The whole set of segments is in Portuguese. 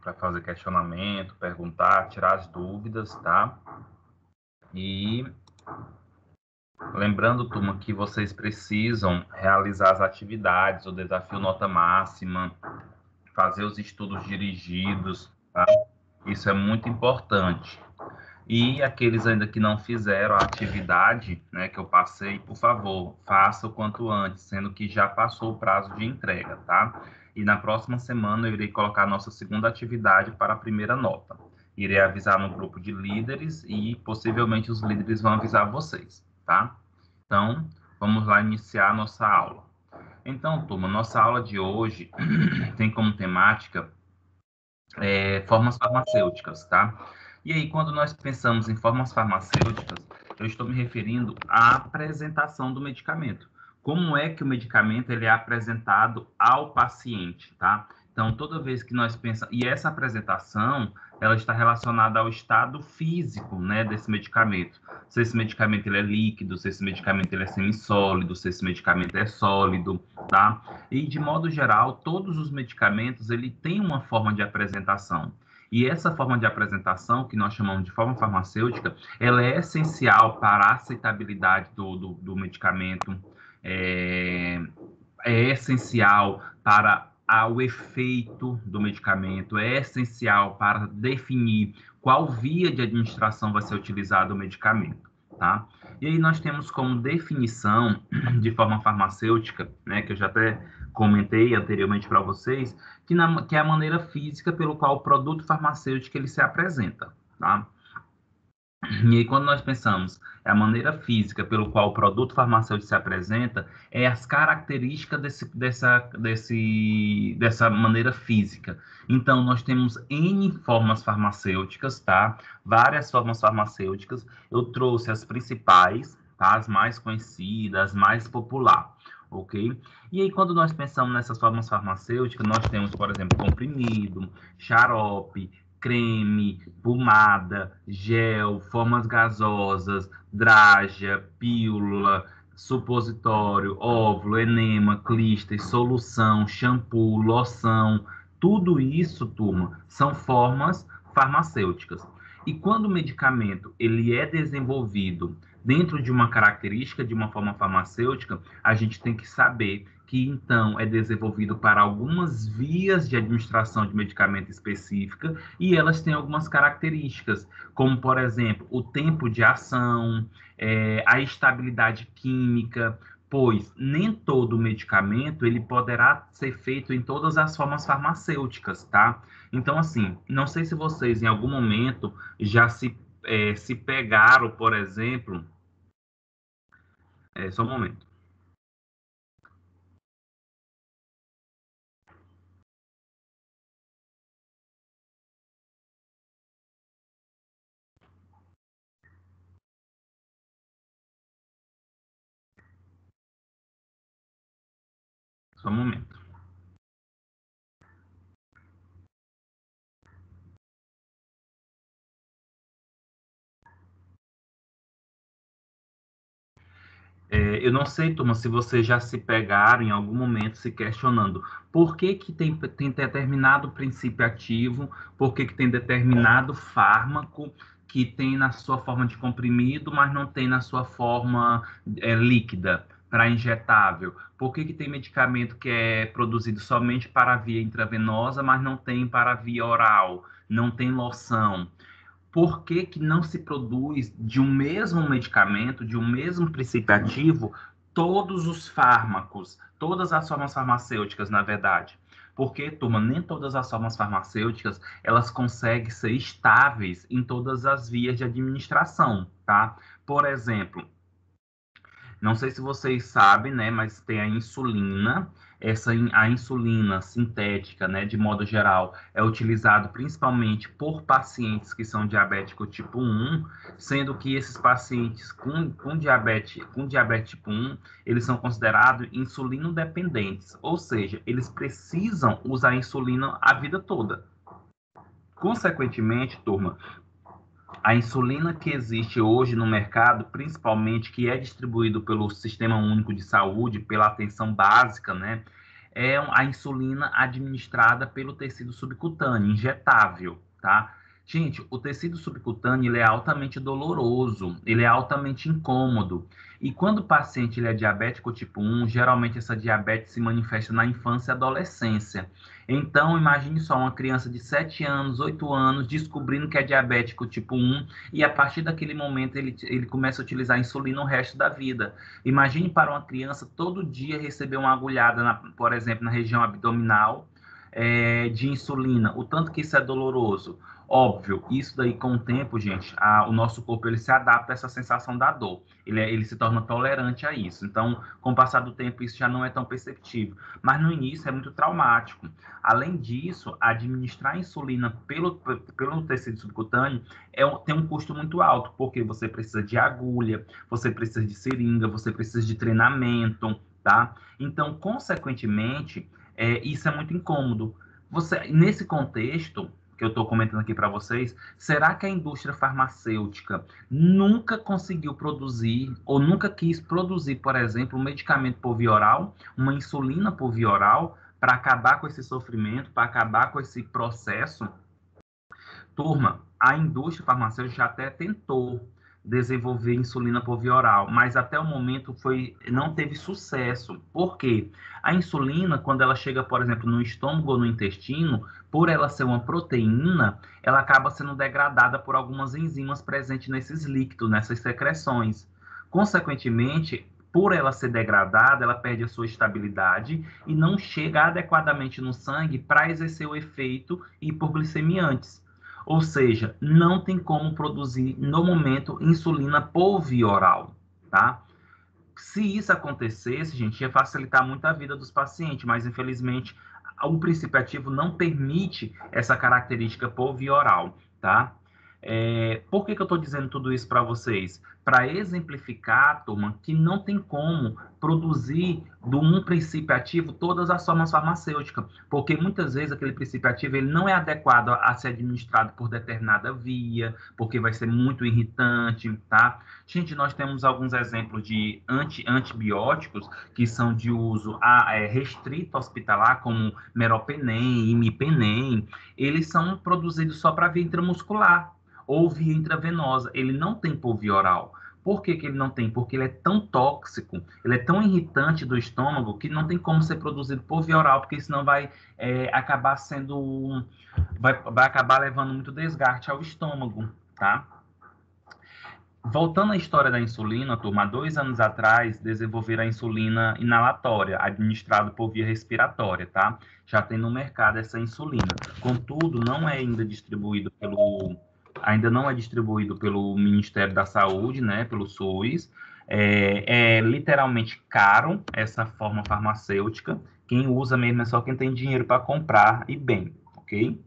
para fazer questionamento, perguntar, tirar as dúvidas, tá? E lembrando, turma, que vocês precisam realizar as atividades, o desafio nota máxima, fazer os estudos dirigidos, tá? Isso é muito importante. E aqueles ainda que não fizeram a atividade, né, que eu passei, por favor, faça o quanto antes, sendo que já passou o prazo de entrega, tá? E na próxima semana eu irei colocar a nossa segunda atividade para a primeira nota. Irei avisar no grupo de líderes e possivelmente os líderes vão avisar vocês, tá? Então, vamos lá iniciar a nossa aula. Então, turma, nossa aula de hoje tem como temática formas farmacêuticas, tá? E aí, quando nós pensamos em formas farmacêuticas, eu estou me referindo à apresentação do medicamento. Como é que o medicamento ele é apresentado ao paciente, tá? Então, toda vez que nós pensamos... E essa apresentação, ela está relacionada ao estado físico, né, desse medicamento. Se esse medicamento ele é líquido, se esse medicamento ele é semissólido, se esse medicamento é sólido, tá? E, de modo geral, todos os medicamentos ele têm uma forma de apresentação. E essa forma de apresentação, que nós chamamos de forma farmacêutica, ela é essencial para a aceitabilidade do medicamento, é essencial para o efeito do medicamento, é essencial para definir qual via de administração vai ser utilizado o medicamento, tá? E aí nós temos como definição de forma farmacêutica, né, que eu já até comentei anteriormente para vocês, que é a maneira física pelo qual o produto farmacêutico ele se apresenta, tá? E aí, quando nós pensamos a maneira física pelo qual o produto farmacêutico se apresenta, é as características dessa maneira física. Então, nós temos N formas farmacêuticas, tá? Várias formas farmacêuticas. Eu trouxe as principais, tá? As mais conhecidas, as mais populares, ok? E aí, quando nós pensamos nessas formas farmacêuticas, nós temos, por exemplo, comprimido, xarope, creme, pomada, gel, formas gasosas, draga, pílula, supositório, óvulo, enema, clíster, solução, shampoo, loção, tudo isso, turma, são formas farmacêuticas. E quando o medicamento ele é desenvolvido dentro de uma característica de uma forma farmacêutica, a gente tem que saber que então é desenvolvido para algumas vias de administração de medicamento específica e elas têm algumas características, como, por exemplo, o tempo de ação, a estabilidade química, pois nem todo medicamento ele poderá ser feito em todas as formas farmacêuticas, tá? Então, assim, não sei se vocês em algum momento já se pegaram, por exemplo, só um momento. Só um momento. Eu não sei, turma, se vocês já se pegaram em algum momento se questionando por que que tem determinado princípio ativo, por que que tem determinado fármaco que tem na sua forma de comprimido, mas não tem na sua forma líquida, para injetável. Por que que tem medicamento que é produzido somente para a via intravenosa, mas não tem para a via oral, não tem loção? Por que que não se produz de um mesmo medicamento, de um mesmo princípio ativo, todos os fármacos, todas as formas farmacêuticas, na verdade? Porque, turma, nem todas as formas farmacêuticas, elas conseguem ser estáveis em todas as vias de administração, tá? Por exemplo, não sei se vocês sabem, né, mas tem a insulina. A insulina sintética, né, de modo geral, é utilizado principalmente por pacientes que são diabéticos tipo 1, sendo que esses pacientes com diabetes tipo 1, eles são considerados insulino-dependentes, ou seja, eles precisam usar insulina a vida toda. Consequentemente, turma, a insulina que existe hoje no mercado, principalmente que é distribuído pelo Sistema Único de Saúde, pela atenção básica, né? é a insulina administrada pelo tecido subcutâneo, injetável, tá? Gente, o tecido subcutâneo ele é altamente doloroso, ele é altamente incômodo. E quando o paciente ele é diabético tipo 1, geralmente essa diabetes se manifesta na infância e adolescência. Então, imagine só uma criança de 7 anos, 8 anos, descobrindo que é diabético tipo 1, e a partir daquele momento ele começa a utilizar insulina o resto da vida. Imagine para uma criança todo dia receber uma agulhada, por exemplo, na região abdominal, de insulina, o tanto que isso é doloroso. Óbvio, isso daí com o tempo, gente, o nosso corpo ele se adapta a essa sensação da dor. Ele se torna tolerante a isso. Então, com o passar do tempo, isso já não é tão perceptível. Mas no início é muito traumático. Além disso, administrar insulina pelo tecido subcutâneo tem um custo muito alto, porque você precisa de agulha, você precisa de seringa, você precisa de treinamento, tá? Então, consequentemente, isso é muito incômodo. Nesse contexto que eu estou comentando aqui para vocês, será que a indústria farmacêutica nunca conseguiu produzir ou nunca quis produzir, por exemplo, um medicamento por via oral, uma insulina por via oral, para acabar com esse sofrimento, para acabar com esse processo? Turma, a indústria farmacêutica já até tentou desenvolver insulina por via oral, mas até o momento não teve sucesso. Por quê? A insulina, quando ela chega, por exemplo, no estômago ou no intestino, por ela ser uma proteína, ela acaba sendo degradada por algumas enzimas presentes nesses líquidos, nessas secreções. Consequentemente, por ela ser degradada, ela perde a sua estabilidade e não chega adequadamente no sangue para exercer o efeito hipoglicemiantes. Ou seja, não tem como produzir, no momento, insulina por via oral, tá? Se isso acontecesse, gente, ia facilitar muito a vida dos pacientes, mas, infelizmente, o princípio ativo não permite essa característica por via oral, tá? Por que eu estou dizendo tudo isso para vocês? Para exemplificar, turma, que não tem como produzir de um princípio ativo todas as formas farmacêuticas, porque muitas vezes aquele princípio ativo ele não é adequado a ser administrado por determinada via, porque vai ser muito irritante, tá? Gente, nós temos alguns exemplos de antibióticos que são de uso restrito hospitalar, como meropenem, imipenem. Eles são produzidos só para via intramuscular ou via intravenosa. Ele não tem por via oral. Por que ele não tem? Porque ele é tão tóxico, ele é tão irritante do estômago que não tem como ser produzido por via oral, porque senão vai acabar sendo... vai acabar levando muito desgaste ao estômago, tá? Voltando à história da insulina, turma, 2 anos atrás desenvolveram a insulina inalatória, administrada por via respiratória, tá? Já tem no mercado essa insulina. Contudo, ainda não é distribuído pelo Ministério da Saúde, né, pelo SUS. É literalmente caro essa forma farmacêutica. Quem usa mesmo é só quem tem dinheiro para comprar e bem, ok?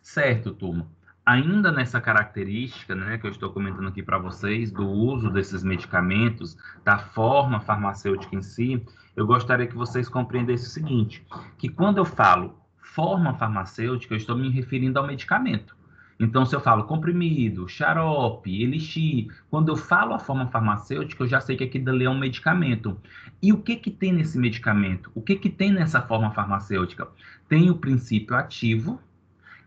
Certo, turma. Ainda nessa característica, né, que eu estou comentando aqui para vocês, do uso desses medicamentos, da forma farmacêutica em si, eu gostaria que vocês compreendessem o seguinte, que quando eu falo forma farmacêutica, eu estou me referindo ao medicamento. Então, se eu falo comprimido, xarope, elixir, quando eu falo a forma farmacêutica, eu já sei que aquilo ali é um medicamento. E o que que tem nesse medicamento? O que que tem nessa forma farmacêutica? Tem o princípio ativo,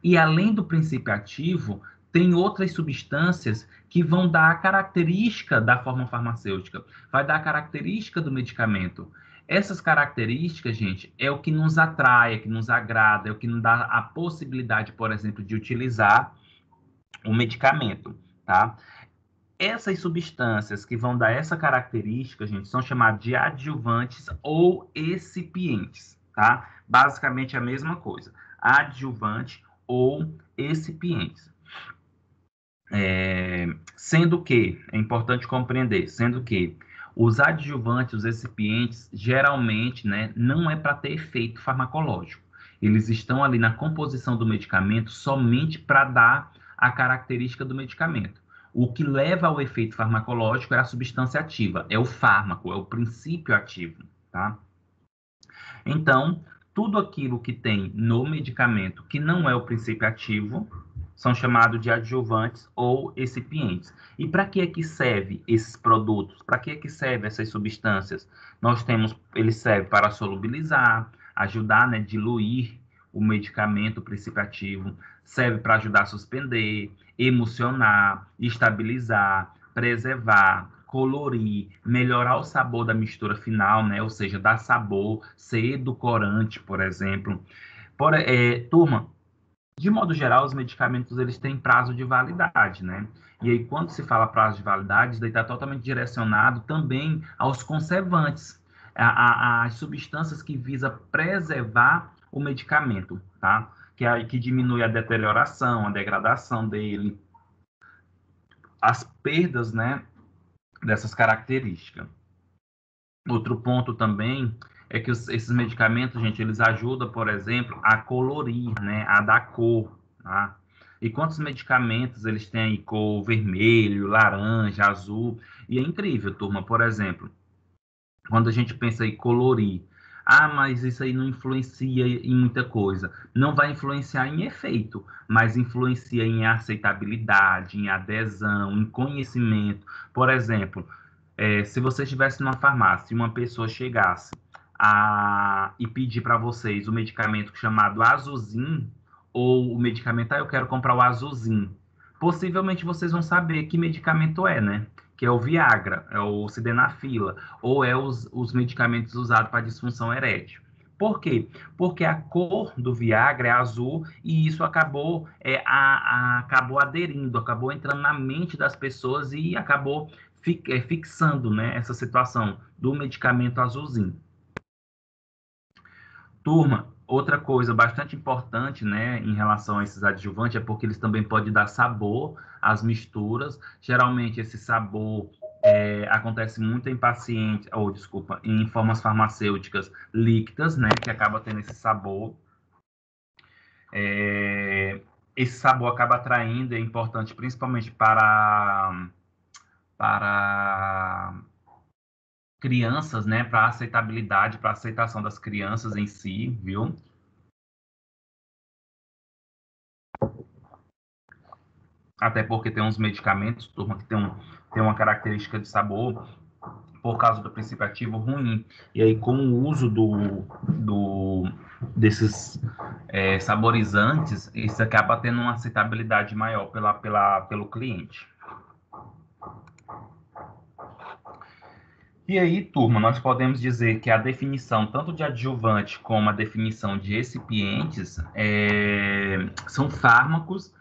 e além do princípio ativo, tem outras substâncias que vão dar a característica da forma farmacêutica, vai dar a característica do medicamento. Essas características, gente, é o que nos atrai, é o que nos agrada, é o que nos dá a possibilidade, por exemplo, de utilizar o medicamento, tá? Essas substâncias que vão dar essa característica, gente, são chamadas de adjuvantes ou excipientes, tá? Basicamente a mesma coisa. Adjuvante ou excipientes. Sendo que, é importante compreender, sendo que os adjuvantes, os excipientes, geralmente, né, não é para ter efeito farmacológico. Eles estão ali na composição do medicamento somente para dar a característica do medicamento. O que leva ao efeito farmacológico é a substância ativa, é o fármaco, é o princípio ativo, tá? Então, tudo aquilo que tem no medicamento que não é o princípio ativo são chamados de adjuvantes ou excipientes. E para que é que serve esses produtos? Para que é que servem essas substâncias? Ele serve para solubilizar, ajudar, né, diluir o medicamento, o princípio ativo, serve para ajudar a suspender, emocionar, estabilizar, preservar, colorir, melhorar o sabor da mistura final, né? Ou seja, dar sabor, ser edulcorante, por exemplo. Turma, de modo geral, os medicamentos eles têm prazo de validade, né? E aí, quando se fala prazo de validade, isso daí está totalmente direcionado também aos conservantes, às substâncias que visa preservar o medicamento, tá? Que diminui a deterioração, a degradação dele, as perdas, né, dessas características. Outro ponto também é que esses medicamentos, gente, eles ajudam, por exemplo, a colorir, né, a dar cor, tá? E quantos medicamentos eles têm aí cor vermelho, laranja, azul? E é incrível, turma, por exemplo, quando a gente pensa em colorir, mas isso aí não influencia em muita coisa. Não vai influenciar em efeito, mas influencia em aceitabilidade, em adesão, em conhecimento. Por exemplo, se você estivesse numa farmácia e uma pessoa chegasse e pedir para vocês o medicamento chamado Azulzin, ou o medicamento, eu quero comprar o Azulzin, possivelmente vocês vão saber que medicamento é, né? Que é o Viagra, é o Sildenafila, ou é os medicamentos usados para disfunção erétil. Por quê? Porque a cor do Viagra é azul e isso acabou aderindo, acabou entrando na mente das pessoas e acabou fixando, né, essa situação do medicamento azulzinho. Turma, outra coisa bastante importante, né, em relação a esses adjuvantes é porque eles também podem dar sabor às misturas. Geralmente esse sabor acontece muito em pacientes, em formas farmacêuticas líquidas, né, que acaba tendo esse sabor. Esse sabor acaba atraindo, é importante principalmente para crianças, né, para aceitabilidade, para aceitação das crianças em si, viu? Até porque tem uns medicamentos, turma, que tem uma característica de sabor por causa do princípio ativo ruim. E aí, com o uso desses saborizantes, isso acaba tendo uma aceitabilidade maior pelo cliente. E aí, turma, nós podemos dizer que a definição tanto de adjuvante como a definição de excipientes são fármacos,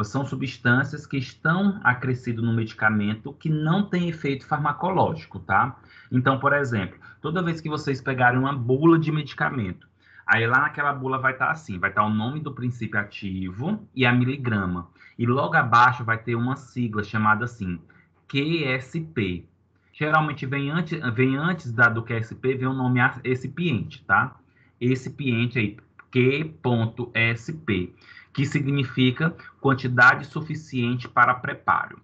são substâncias que estão acrescidas no medicamento que não tem efeito farmacológico, tá? Então, por exemplo, toda vez que vocês pegarem uma bula de medicamento, aí lá naquela bula vai estar assim, vai estar o nome do princípio ativo e a miligrama. E logo abaixo vai ter uma sigla chamada assim, QSP. Geralmente vem antes do QSP, vem o nome excipiente, tá? Excipiente aí, Q.SP, que significa quantidade suficiente para preparo.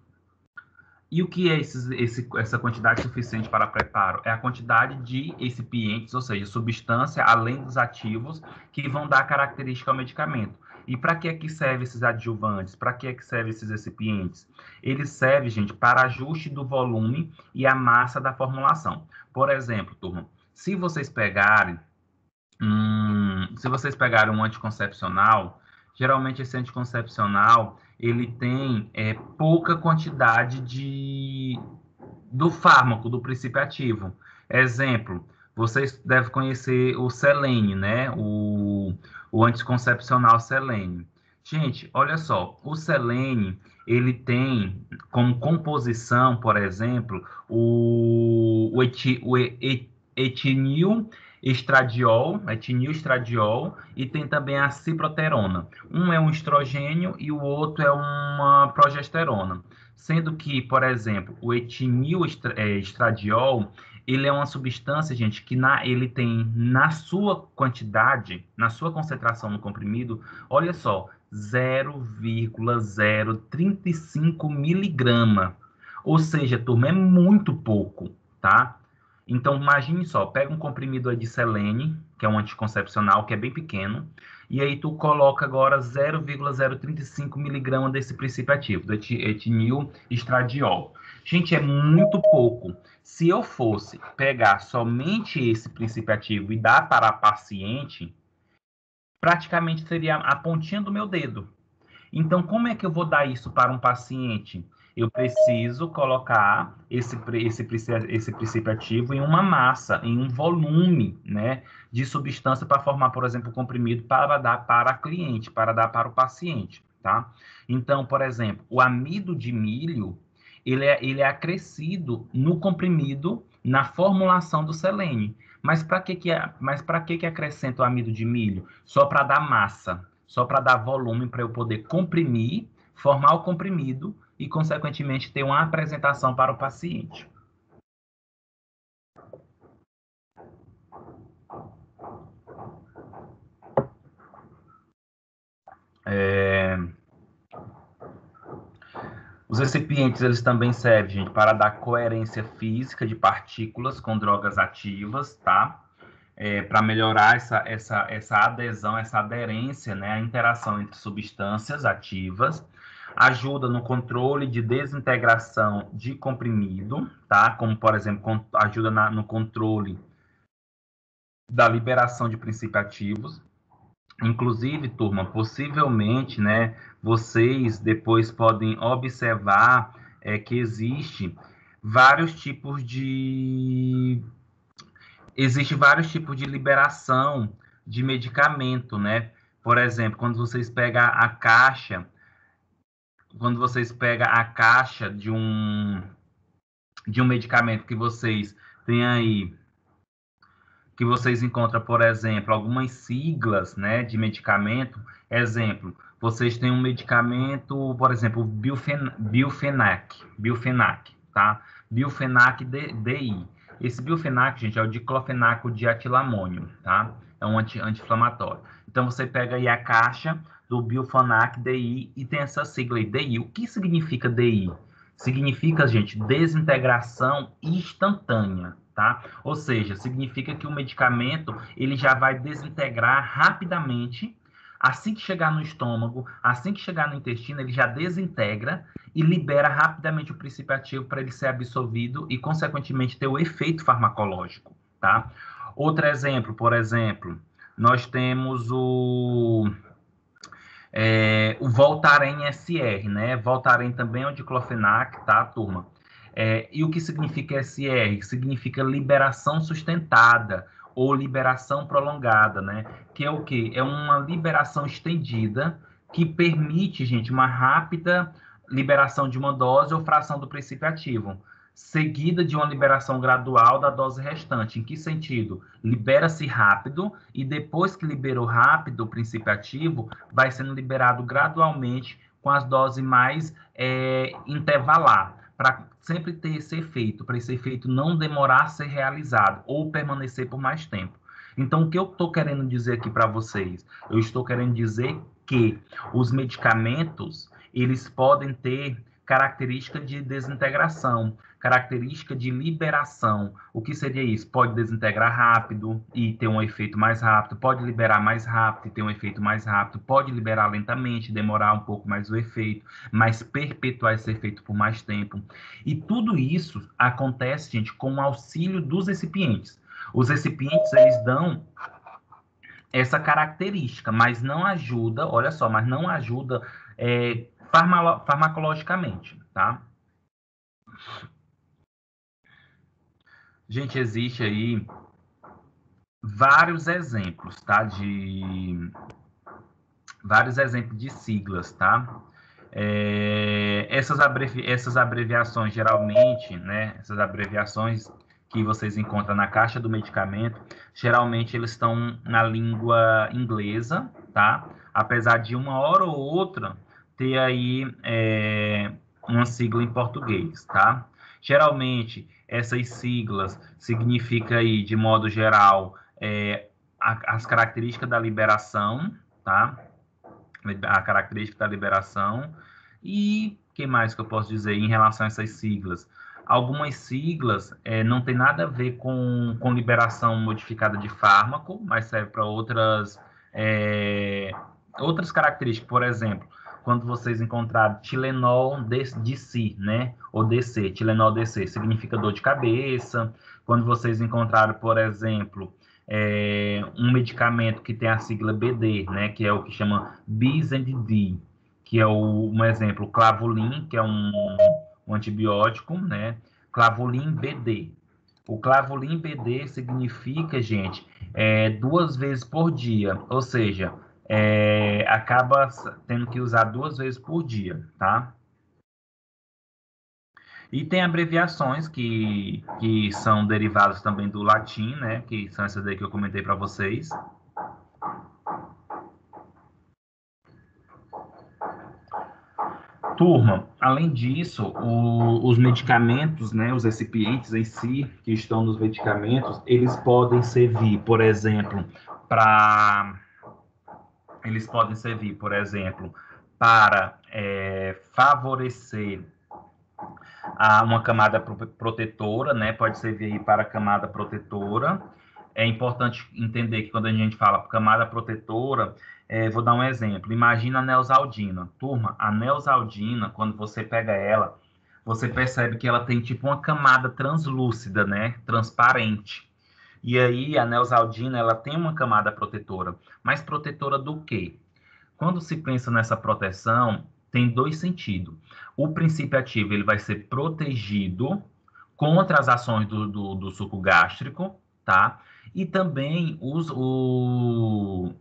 E o que é essa quantidade suficiente para preparo? É a quantidade de excipientes, ou seja, substância além dos ativos que vão dar característica ao medicamento. E para que é que servem esses adjuvantes? Para que é que servem esses excipientes? Eles servem, gente, para ajuste do volume e a massa da formulação. Por exemplo, turma, se vocês pegarem um anticoncepcional, geralmente esse anticoncepcional ele tem pouca quantidade do fármaco, do princípio ativo. Exemplo, vocês devem conhecer o Selene, né? O anticoncepcional Selene. Gente, olha só, o Selene, ele tem como composição, por exemplo, o etinil estradiol, e tem também a ciproterona. Um é um estrogênio e o outro é uma progesterona. Sendo que, por exemplo, o etinil estradiol, ele é uma substância, gente, que ele tem na sua quantidade, na sua concentração no comprimido, olha só, 0,035 miligrama. Ou seja, turma, é muito pouco, tá? Então, imagine só, pega um comprimido aí de selene, que é um anticoncepcional, que é bem pequeno, e aí tu coloca agora 0,035 miligramas desse princípio ativo, do etinil estradiol. Gente, é muito pouco. Se eu fosse pegar somente esse princípio ativo e dar para a paciente, praticamente seria a pontinha do meu dedo. Então, como é que eu vou dar isso para um paciente? Eu preciso colocar esse princípio ativo em uma massa, em um volume, né, de substância para formar, por exemplo, o comprimido para dar para a cliente, para dar para o paciente, tá? Então, por exemplo, o amido de milho, ele é acrescido no comprimido, na formulação do selênio. Mas para que acrescenta o amido de milho? Só para dar massa, só para dar volume para eu poder comprimir, formar o comprimido e, consequentemente, ter uma apresentação para o paciente. Os recipientes, eles também servem, gente, para dar coerência física de partículas com drogas ativas, tá? Para melhorar essa adesão, essa aderência, né, a interação entre substâncias ativas, ajuda no controle de desintegração de comprimido, tá? Como, por exemplo, ajuda no controle da liberação de princípios ativos. Inclusive, turma, possivelmente, né, vocês depois podem observar que de existe vários tipos de liberação de medicamento, né? Por exemplo, quando vocês pegam a caixa de um medicamento que vocês têm aí, que vocês encontram, por exemplo, algumas siglas, né, de medicamento. Exemplo, vocês têm um medicamento, por exemplo, Bilfenac, tá? Bilfenac DI. Esse Bilfenac, gente, é o diclofenaco de etilamônio, tá? É um anti-inflamatório. Então, você pega aí a caixa do Bilfenac DI e tem essa sigla aí, DI. O que significa DI? Significa, gente, desintegração instantânea, tá? Ou seja, significa que o medicamento ele já vai desintegrar rapidamente. Assim que chegar no estômago, assim que chegar no intestino, ele já desintegra e libera rapidamente o princípio ativo para ele ser absorvido e, consequentemente, ter o efeito farmacológico, tá? Outro exemplo, por exemplo, nós temos o Voltaren SR, né? Voltaren também é um diclofenac, tá, turma? E o que significa SR? Significa liberação sustentada ou liberação prolongada, né? Que é o quê? É uma liberação estendida que permite, gente, uma rápida liberação de uma dose ou fração do princípio ativo, seguida de uma liberação gradual da dose restante. Em que sentido? Libera-se rápido e depois que liberou rápido o princípio ativo, vai sendo liberado gradualmente com as doses mais intervalar, para sempre ter esse efeito, para esse efeito não demorar a ser realizado ou permanecer por mais tempo. Então, o que eu estou querendo dizer aqui para vocês? Eu estou querendo dizer que os medicamentos, eles podem ter característica de desintegração, característica de liberação. O que seria isso? Pode desintegrar rápido e ter um efeito mais rápido, pode liberar mais rápido e ter um efeito mais rápido, pode liberar lentamente, demorar um pouco mais o efeito, mas perpetuar esse efeito por mais tempo. E tudo isso acontece, gente, com o auxílio dos recipientes. Os recipientes, eles dão essa característica, mas não ajuda, olha só, mas não ajuda farmacologicamente, tá? Gente, existe aí vários exemplos, tá? Vários exemplos de siglas, tá? Essas abreviações, geralmente, né? Essas abreviações que vocês encontram na caixa do medicamento, geralmente eles estão na língua inglesa, tá? Apesar de uma hora ou outra ter aí uma sigla em português, tá? Geralmente, essas siglas significam aí, de modo geral, as características da liberação, tá? A característica da liberação. E o que mais que eu posso dizer em relação a essas siglas? Algumas siglas não tem nada a ver com liberação modificada de fármaco, mas serve para outras características. Por exemplo, quando vocês encontrarem Tilenol DC, né? Ou DC, Tilenol DC, significa dor de cabeça. Quando vocês encontrarem, por exemplo, um medicamento que tem a sigla BD, né? Que é o que chama Bis and D, que é um exemplo, Clavulin, que é um antibiótico, né? Clavulin BD. O Clavulin BD significa, gente, 2 vezes por dia, ou seja, acaba tendo que usar 2 vezes por dia, tá? E tem abreviações que são derivadas também do latim, né? Que são essas daí que eu comentei para vocês. Turma, além disso, os medicamentos, né, os recipientes em si, que estão nos medicamentos, eles podem servir, por exemplo, para favorecer uma camada protetora, né? Pode servir para a camada protetora. É importante entender que quando a gente fala camada protetora, vou dar um exemplo. Imagina a Neosaldina. Turma, a Neosaldina, quando você pega ela, você percebe que ela tem tipo uma camada translúcida, né? Transparente. E aí a Neosaldina, ela tem uma camada protetora. Mas protetora do quê? Quando se pensa nessa proteção, tem 2 sentidos. O princípio ativo ele vai ser protegido contra as ações do suco gástrico, tá? E também ou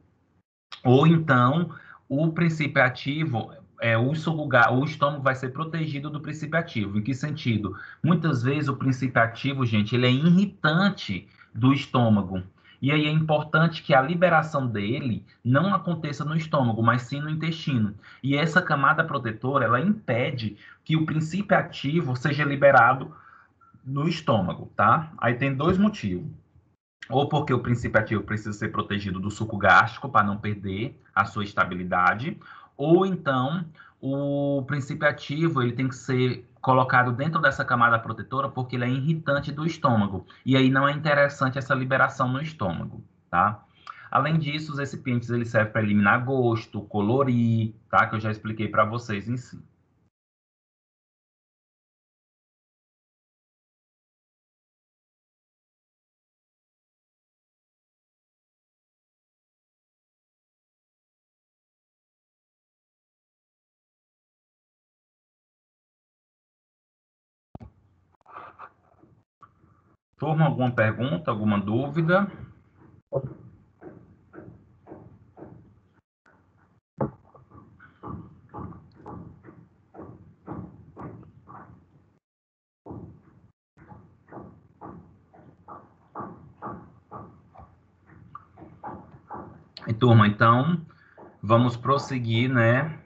então o princípio ativo o estômago vai ser protegido do princípio ativo. Em que sentido? Muitas vezes o princípio ativo, gente, ele é irritante do estômago. E aí é importante que a liberação dele não aconteça no estômago, mas sim no intestino. E essa camada protetora, ela impede que o princípio ativo seja liberado no estômago, tá? Aí tem 2 motivos. Ou porque o princípio ativo precisa ser protegido do suco gástrico para não perder a sua estabilidade, ou então o princípio ativo ele tem que ser colocado dentro dessa camada protetora porque ele é irritante do estômago. E aí não é interessante essa liberação no estômago, tá? Além disso, os recipientes eles servem para eliminar gosto, colorir, tá? Que eu já expliquei para vocês em si. Turma, alguma pergunta, alguma dúvida? E, turma, então, vamos prosseguir, né?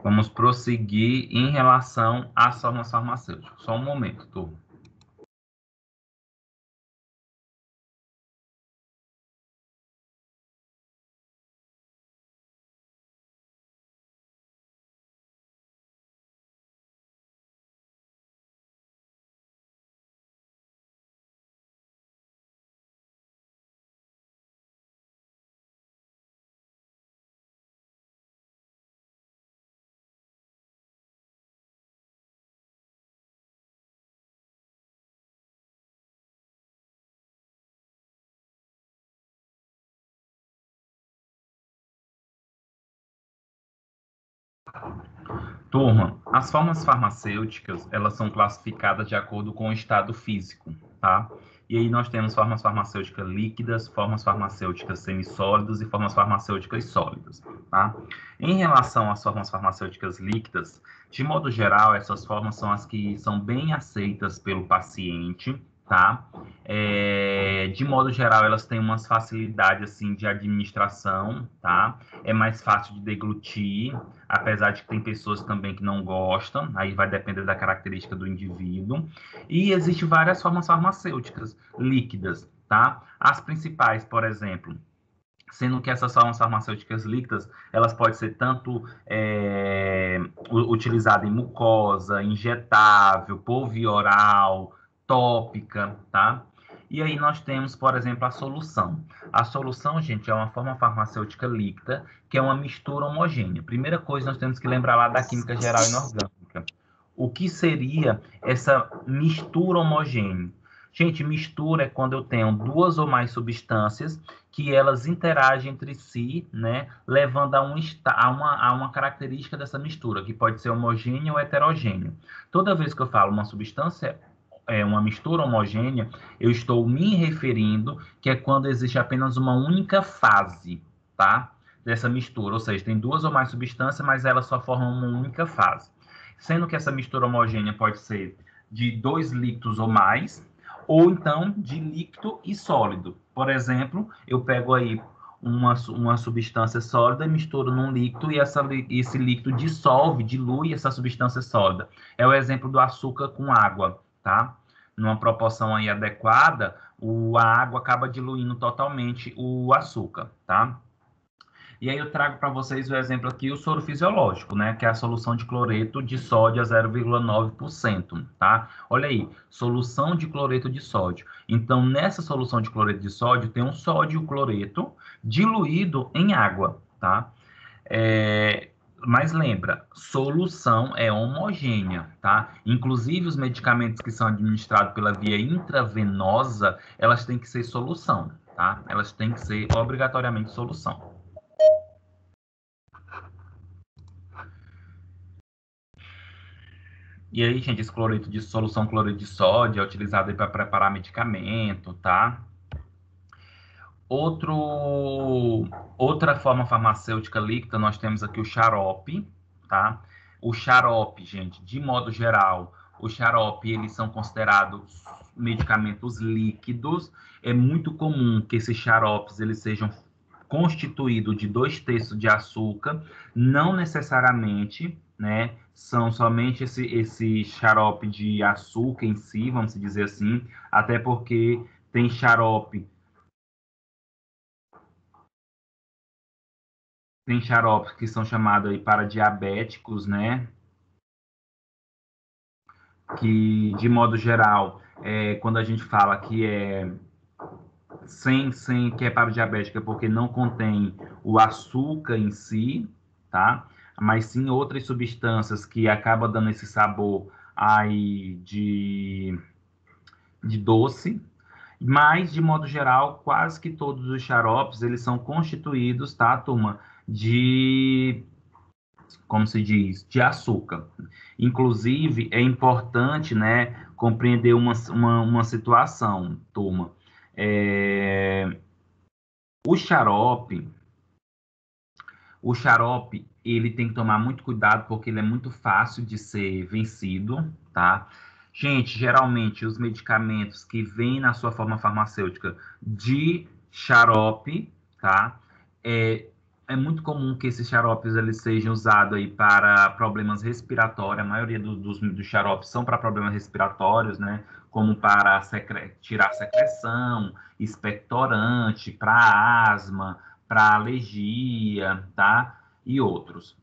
Vamos prosseguir em relação às formas farmacêuticas. Só um momento, turma. Turma, as formas farmacêuticas, elas são classificadas de acordo com o estado físico, tá? E aí nós temos formas farmacêuticas líquidas, formas farmacêuticas semissólidas e formas farmacêuticas sólidas, tá? Em relação às formas farmacêuticas líquidas, de modo geral, essas formas são as que são bem aceitas pelo paciente, tá? De modo geral, elas têm umas facilidades, assim, de administração, tá? É mais fácil de deglutir, apesar de que tem pessoas também que não gostam, aí vai depender da característica do indivíduo. E existem várias formas farmacêuticas líquidas, tá? As principais, por exemplo, sendo que essas formas farmacêuticas líquidas, elas podem ser tanto utilizadas em mucosa, injetável, por via oral, tópica, tá? E aí nós temos, por exemplo, a solução. A solução, gente, é uma forma farmacêutica líquida, que é uma mistura homogênea. Primeira coisa, nós temos que lembrar lá da química geral inorgânica. O que seria essa mistura homogênea? Gente, mistura é quando eu tenho duas ou mais substâncias que elas interagem entre si, né, levando a uma característica dessa mistura, que pode ser homogênea ou heterogênea. Toda vez que eu falo uma substância uma mistura homogênea, eu estou me referindo que é quando existe apenas uma única fase, tá? Dessa mistura, ou seja, tem duas ou mais substâncias, mas elas só formam uma única fase. Sendo que essa mistura homogênea pode ser de dois líquidos ou mais, ou então de líquido e sólido. Por exemplo, eu pego aí uma substância sólida e misturo num líquido e esse líquido dissolve, dilui essa substância sólida. É o exemplo do açúcar com água, tá? Numa proporção aí adequada, a água acaba diluindo totalmente o açúcar, tá? E aí eu trago para vocês o exemplo aqui, o soro fisiológico, né? Que é a solução de cloreto de sódio a 0,9%, tá? Olha aí, solução de cloreto de sódio. Então, nessa solução de cloreto de sódio, tem um sódio cloreto diluído em água, tá? Mas lembra, solução é homogênea, tá? Inclusive, os medicamentos que são administrados pela via intravenosa, elas têm que ser solução, tá? Elas têm que ser obrigatoriamente solução. E aí, gente, esse cloreto de solução, cloreto de sódio, é utilizado para preparar medicamento, tá? Outra forma farmacêutica líquida, nós temos aqui o xarope, tá? O xarope, gente, de modo geral, o xarope, eles são considerados medicamentos líquidos. É muito comum que esses xaropes, eles sejam constituídos de 2/3 de açúcar, não necessariamente, né? São somente esse xarope de açúcar em si, vamos dizer assim, até porque tem xaropes que são chamados aí para diabéticos, né? Que, de modo geral, quando a gente fala que que é para o diabético, é porque não contém o açúcar em si, tá? Mas sim outras substâncias que acabam dando esse sabor aí de doce. Mas, de modo geral, quase que todos os xaropes, eles são constituídos, tá, turma? Como se diz, de açúcar. Inclusive, é importante, né, compreender uma situação, turma. O xarope, ele tem que tomar muito cuidado porque ele é muito fácil de ser vencido, tá? Gente, geralmente os medicamentos que vêm na sua forma farmacêutica de xarope, tá? É muito comum que esses xaropes eles sejam usados aí para problemas respiratórios. A maioria dos xaropes são para problemas respiratórios, né? Como para tirar secreção, expectorante, para asma, para alergia, tá? E outros.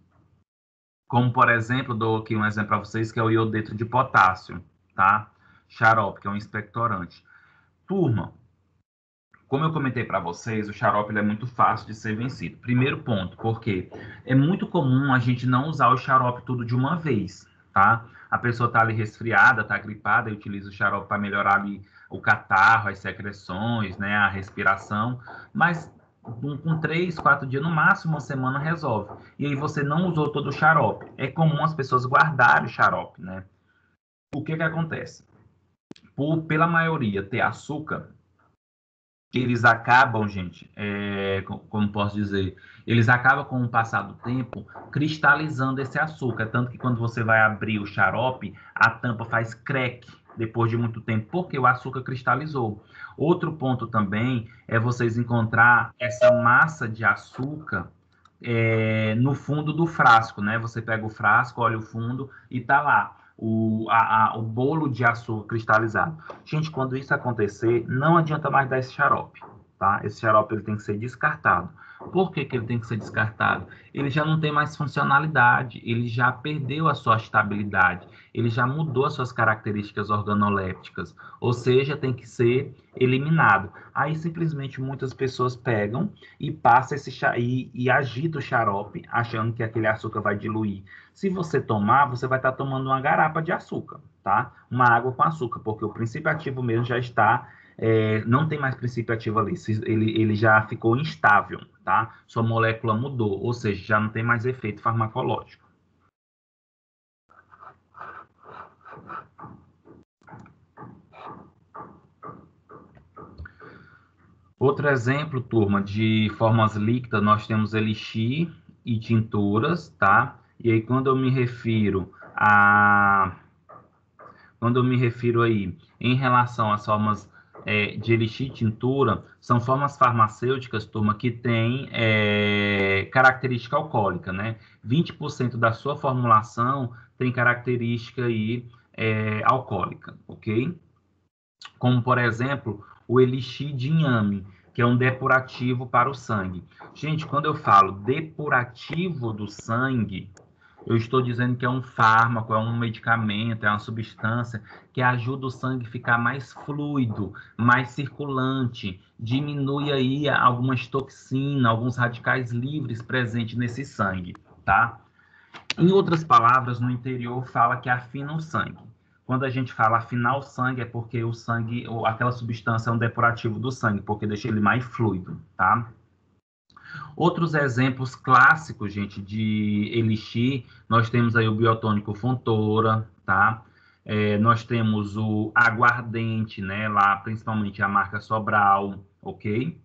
Como, por exemplo, dou aqui um exemplo para vocês, que é o iodeto de potássio, tá? Xarope, que é um expectorante. Turma, como eu comentei para vocês, o xarope é muito fácil de ser vencido. Primeiro ponto, porque é muito comum a gente não usar o xarope tudo de uma vez, tá? A pessoa está ali resfriada, está gripada, e utiliza o xarope para melhorar ali o catarro, as secreções, né, a respiração, mas com 3, 4 dias, no máximo uma semana resolve. E aí você não usou todo o xarope. É comum as pessoas guardarem o xarope, né? O que que acontece? Pela maioria ter açúcar, eles acabam, gente, como posso dizer, eles acabam com o passar do tempo cristalizando esse açúcar, tanto que quando você vai abrir o xarope, a tampa faz crack depois de muito tempo, porque o açúcar cristalizou. Outro ponto também é vocês encontrar essa massa de açúcar no fundo do frasco, né? Você pega o frasco, olha o fundo e tá lá o bolo de açúcar cristalizado. Gente, quando isso acontecer, não adianta mais dar esse xarope, tá? Esse xarope ele tem que ser descartado. Por que que ele tem que ser descartado? Ele já não tem mais funcionalidade, ele já perdeu a sua estabilidade, ele já mudou as suas características organolépticas, ou seja, tem que ser eliminado. Aí simplesmente muitas pessoas pegam e passam e agitam o xarope, achando que aquele açúcar vai diluir. Se você tomar, você vai estar tomando uma garapa de açúcar, tá? Uma água com açúcar, porque o princípio ativo mesmo já está não tem mais princípio ativo ali, ele já ficou instável, tá? Sua molécula mudou, ou seja, já não tem mais efeito farmacológico. Outro exemplo, turma, de formas líquidas, nós temos elixir e tinturas, tá? E aí, quando eu me refiro aí em relação às formas de elixir e tintura, são formas farmacêuticas, turma, que têm característica alcoólica, né? 20% da sua formulação tem característica aí, alcoólica, ok? Como, por exemplo, o elixir de inhame, que é um depurativo para o sangue. Gente, quando eu falo depurativo do sangue, eu estou dizendo que é um fármaco, é um medicamento, é uma substância que ajuda o sangue a ficar mais fluido, mais circulante, diminui aí algumas toxinas, alguns radicais livres presentes nesse sangue, tá? Em outras palavras, no interior fala que afina o sangue. Quando a gente fala afinar o sangue, é porque o sangue, ou aquela substância é um depurativo do sangue, porque deixa ele mais fluido, tá? Outros exemplos clássicos, gente, de elixir, nós temos aí o biotônico Fontoura, tá? Nós temos o aguardente, né? Lá, principalmente a marca Sobral, ok?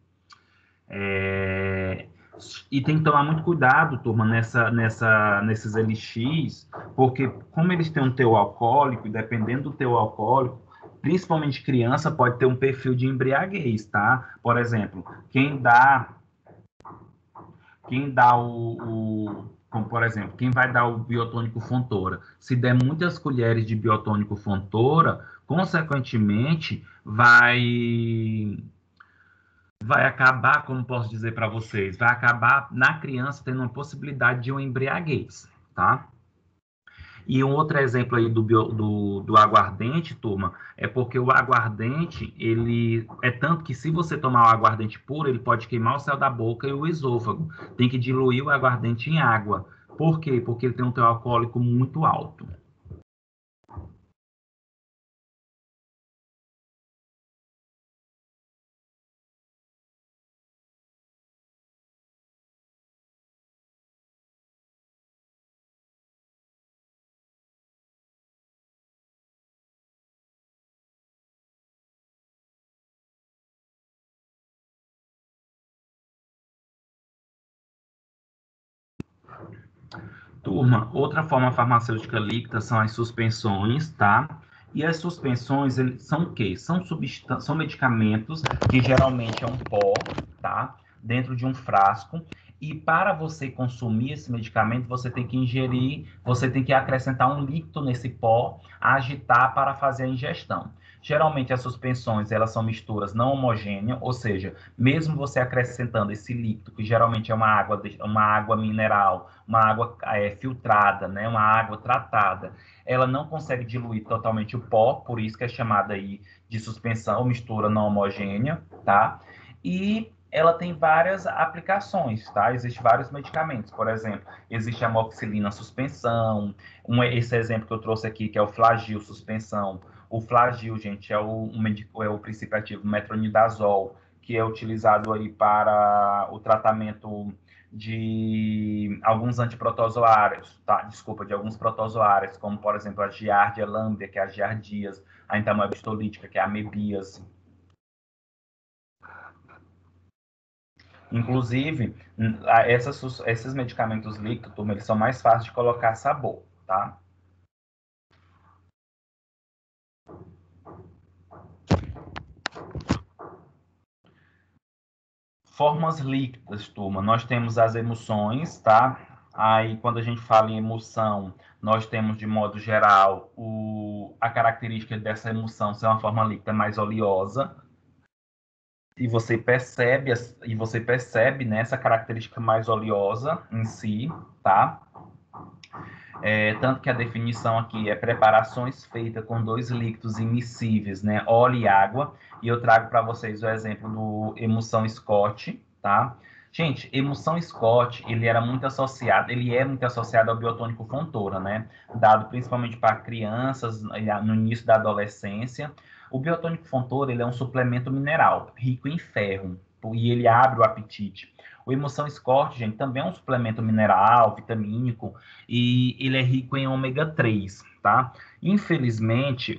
E tem que tomar muito cuidado, turma, nesses elixirs, porque como eles têm um teor alcoólico, e dependendo do teor alcoólico, principalmente criança, pode ter um perfil de embriaguez, tá? Por exemplo, como por exemplo, quem vai dar o biotônico Fontoura, se der muitas colheres de biotônico Fontoura, consequentemente vai acabar, como posso dizer para vocês, vai acabar na criança tendo uma possibilidade de uma embriaguez, tá? E um outro exemplo aí do aguardente, turma, é porque o aguardente, ele é tanto que se você tomar o aguardente puro, ele pode queimar o céu da boca e o esôfago. Tem que diluir o aguardente em água. Por quê? Porque ele tem um teor alcoólico muito alto. Turma, outra forma farmacêutica líquida são as suspensões, tá? E as suspensões, eles são o quê? São medicamentos que geralmente é um pó, tá? Dentro de um frasco. E para você consumir esse medicamento, você tem que ingerir, você tem que acrescentar um líquido nesse pó, agitar para fazer a ingestão. Geralmente as suspensões, elas são misturas não homogêneas, ou seja, mesmo você acrescentando esse líquido, que geralmente é uma água mineral, uma água filtrada, né, uma água tratada, ela não consegue diluir totalmente o pó, por isso que é chamada aí de suspensão, mistura não homogênea, tá? E ela tem várias aplicações, tá? Existem vários medicamentos, por exemplo, existe a amoxicilina suspensão, esse exemplo que eu trouxe aqui, que é o Flagyl suspensão. O Flagyl, gente, é o princípio ativo metronidazol, que é utilizado aí para o tratamento de alguns antiprotozoários, tá? Desculpa, de alguns protozoários, como, por exemplo, a Giardia lamblia, que é a giardias, a entamoeba histolítica, que é a amebíase. Inclusive, esses medicamentos líquidos, turma, eles são mais fáceis de colocar sabor, tá? Formas líquidas, turma, nós temos as emulsões, tá? Aí, quando a gente fala em emulsão, nós temos, de modo geral, a característica dessa emulsão ser uma forma líquida mais oleosa. e você percebe, né, essa característica mais oleosa em si, tá? Tanto que a definição aqui é preparações feitas com dois líquidos immiscíveis, né, óleo e água, e eu trago para vocês o exemplo do emulsão Scott, tá? Gente, emulsão Scott, ele é muito associado ao biotônico Fontoura, né, dado principalmente para crianças no início da adolescência. O biotônico Fontoura, ele é um suplemento mineral rico em ferro, e ele abre o apetite. O emulsão Scott, gente, também é um suplemento mineral, vitamínico, e ele é rico em ômega 3, tá? Infelizmente,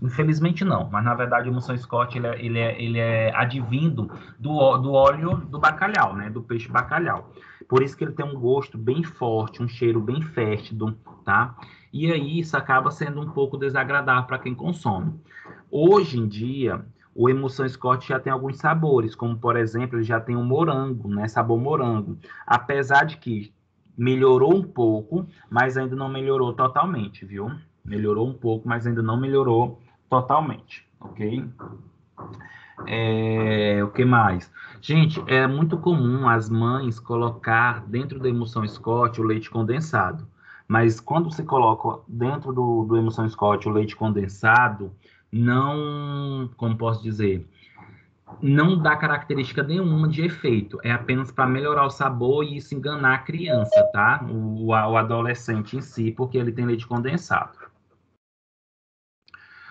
infelizmente não, mas na verdade o emulsão Scott, ele é advindo do óleo do bacalhau, né? Do peixe bacalhau. Por isso que ele tem um gosto bem forte, um cheiro bem fétido, tá? E aí isso acaba sendo um pouco desagradável para quem consome. Hoje em dia, o emulsão Scott já tem alguns sabores, como por exemplo, ele já tem um morango, né? Sabor morango. Apesar de que melhorou um pouco, mas ainda não melhorou totalmente, viu? Melhorou um pouco, mas ainda não melhorou totalmente, ok? O que mais? Gente, é muito comum as mães colocar dentro da emulsão Scott o leite condensado. Mas quando você coloca dentro do emulsão Scott o leite condensado, não, como posso dizer, não dá característica nenhuma de efeito, é apenas para melhorar o sabor e isso enganar a criança, tá? O adolescente em si, porque ele tem leite condensado.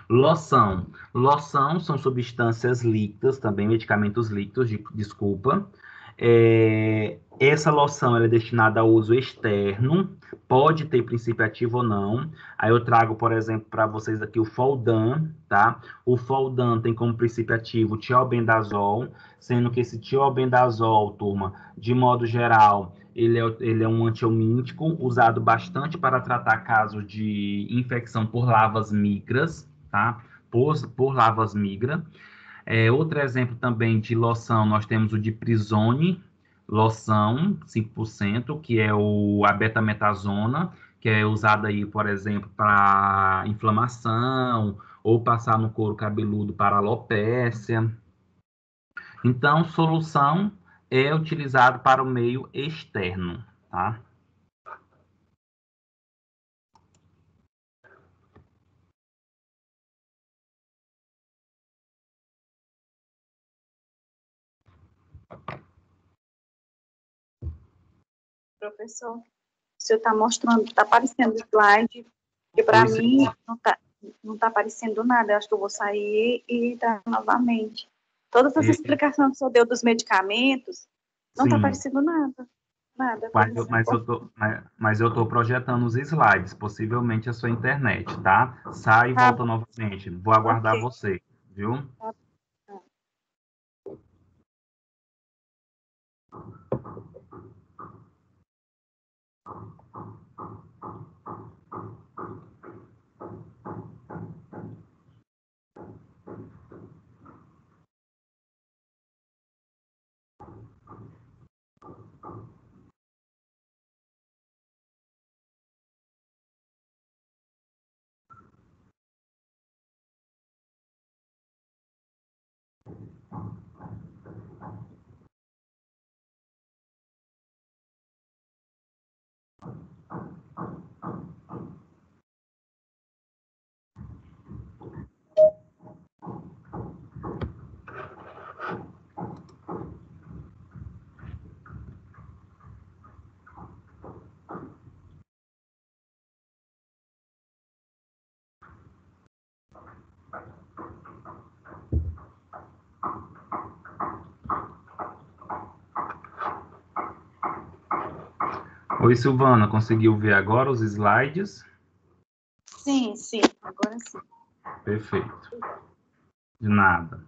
Loção. Loção são substâncias líquidas, também medicamentos líquidos, desculpa. Essa loção é destinada ao uso externo, pode ter princípio ativo ou não. Aí eu trago, por exemplo, para vocês aqui o Foldan, tá? O Foldan tem como princípio ativo o tiobendazol, sendo que esse tiobendazol, turma, de modo geral, ele é um antiomítico usado bastante para tratar casos de infecção por larvas migras, tá? Por larvas migra. Outro exemplo também de loção, nós temos o de Prisone, loção 5%, que é a betametasona, que é usada aí, por exemplo, para inflamação, ou passar no couro cabeludo para alopécia. Então, solução é utilizado para o meio externo, tá? Professor, o senhor está mostrando, está aparecendo o slide, que para mim não tá aparecendo nada. Eu acho que eu vou sair e entrar novamente. Todas essas explicações que o senhor deu dos medicamentos, não está aparecendo nada. Nada. Mas eu estou projetando os slides, possivelmente a sua internet, tá? Sai e volta novamente. Vou aguardar você, viu? Tá. Oi, Silvana, conseguiu ver agora os slides? Sim, agora sim. Perfeito. De nada.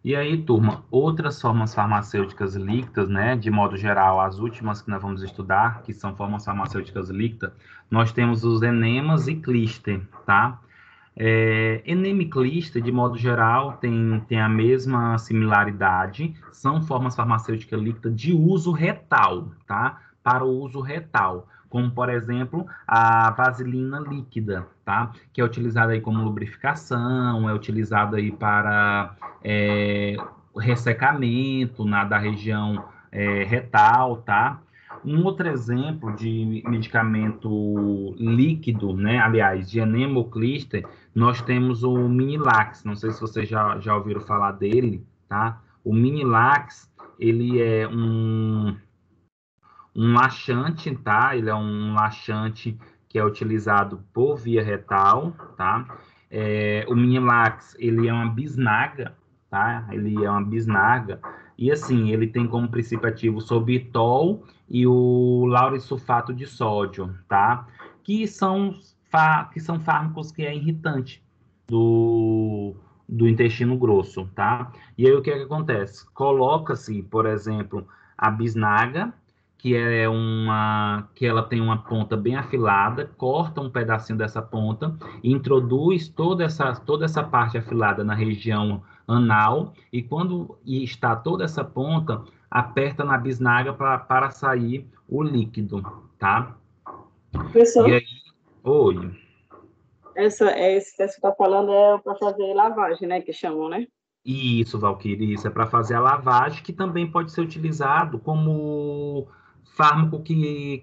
E aí, turma, outras formas farmacêuticas líquidas, né, de modo geral, as últimas que nós vamos estudar, que são formas farmacêuticas líquidas, nós temos os enemas e clíster, tá? Enema e clíster, de modo geral, tem a mesma similaridade, são formas farmacêuticas líquidas de uso retal, tá? Para o uso retal, como, por exemplo, a vaselina líquida, tá? Que é utilizada aí como lubrificação, é utilizada aí para ressecamento da região retal, tá? Um outro exemplo de medicamento líquido, né? Aliás, de enema ou clíster, nós temos o Minilax. Não sei se vocês já ouviram falar dele, tá? O Minilax, ele é um laxante, tá? Ele é um laxante que é utilizado por via retal, tá? O Minilax, ele é uma bisnaga, tá? Ele é uma bisnaga. E assim, ele tem como princípio ativo o sorbitol e o laurosulfato de sódio, tá? Que são fármacos que é irritante do intestino grosso, tá? E aí o que é que acontece? Coloca-se, por exemplo, a bisnaga, que ela tem uma ponta bem afilada, corta um pedacinho dessa ponta, introduz toda essa parte afilada na região anal, e quando está toda essa ponta, aperta na bisnaga para sair o líquido, tá? Professor, e aí, oi. esse que você está falando é para fazer lavagem, né? Que chamam, né? Isso, Valquíria, isso é para fazer a lavagem, que também pode ser utilizado como fármaco que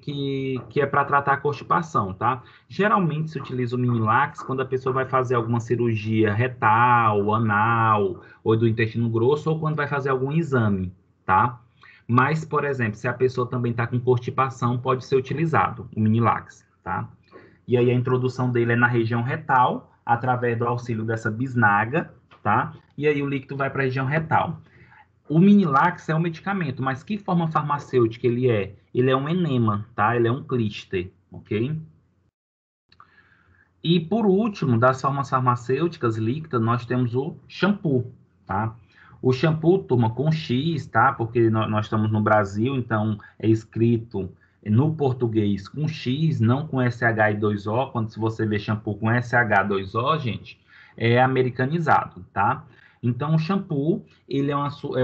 é para tratar a constipação, tá? Geralmente se utiliza o Minilax quando a pessoa vai fazer alguma cirurgia retal, anal, ou do intestino grosso, ou quando vai fazer algum exame, tá? Mas, por exemplo, se a pessoa também está com constipação, pode ser utilizado o Minilax, tá? E aí a introdução dele é na região retal, através do auxílio dessa bisnaga, tá? E aí o líquido vai para a região retal. O Minilax é um medicamento, mas que forma farmacêutica ele é? Ele é um enema, tá? Ele é um clíster, ok? E por último, das formas farmacêuticas líquidas, nós temos o shampoo, tá? O shampoo, turma, com X, tá? Porque nós estamos no Brasil, então é escrito no português com X, não com SH e 2O. Quando se você vê shampoo com SH 2O, gente, é americanizado, tá? Então, o shampoo, ele é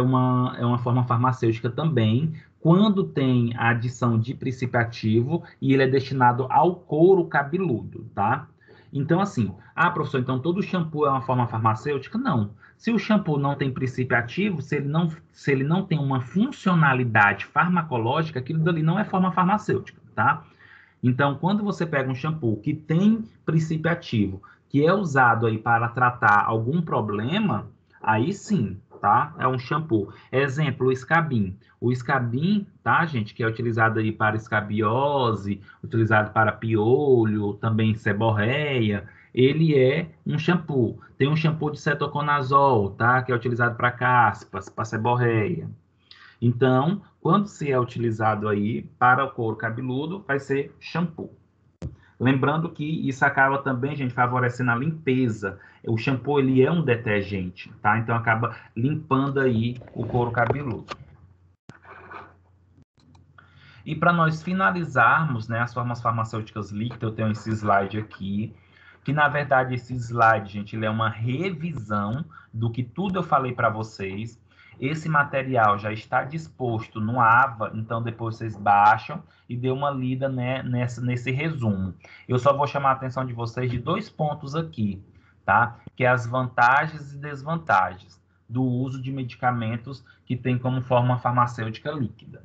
uma forma farmacêutica também, quando tem a adição de princípio ativo e ele é destinado ao couro cabeludo, tá? Então, assim, professor, então todo shampoo é uma forma farmacêutica? Não. Se o shampoo não tem princípio ativo, se ele não tem uma funcionalidade farmacológica, aquilo dali não é forma farmacêutica, tá? Então, quando você pega um shampoo que tem princípio ativo, que é usado aí para tratar algum problema, aí sim, tá? É um shampoo. Exemplo, o Scabin. O Scabin, tá, gente, que é utilizado aí para escabiose, utilizado para piolho, também seborreia, ele é um shampoo. Tem um shampoo de cetoconazol, tá, que é utilizado para caspas, para seborreia. Então, quando se é utilizado aí para o couro cabeludo, vai ser shampoo. Lembrando que isso acaba também, gente, favorecendo a limpeza. O shampoo, ele é um detergente, tá? Então, acaba limpando aí o couro cabeludo. E para nós finalizarmos, né, as formas farmacêuticas líquidas, eu tenho esse slide aqui, que na verdade esse slide, gente, ele é uma revisão do que tudo eu falei para vocês. Esse material já está disposto no AVA, então depois vocês baixam e dê uma lida, né, nesse resumo. Eu só vou chamar a atenção de vocês de 2 pontos aqui, tá? Que é as vantagens e desvantagens do uso de medicamentos que tem como forma farmacêutica líquida.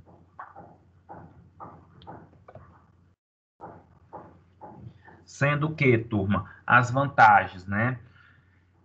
Sendo que, turma, as vantagens, né?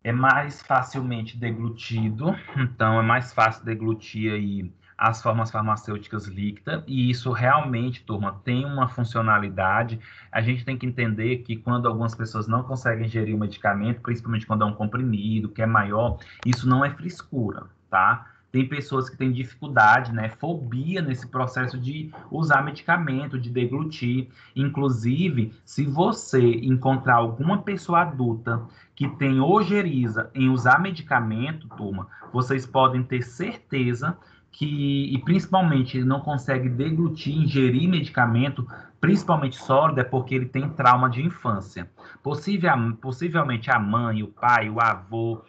É mais facilmente deglutido, então é mais fácil deglutir aí as formas farmacêuticas líquidas, e isso realmente, turma, tem uma funcionalidade. A gente tem que entender que quando algumas pessoas não conseguem ingerir o medicamento, principalmente quando é um comprimido, que é maior, isso não é frescura, tá? Tem pessoas que têm dificuldade, né, fobia nesse processo de usar medicamento, de deglutir. Inclusive, se você encontrar alguma pessoa adulta que tem ojeriza em usar medicamento, turma, vocês podem ter certeza que, e principalmente não consegue deglutir, ingerir medicamento, principalmente sólido, é porque ele tem trauma de infância. Possivelmente a mãe, o pai, o avô,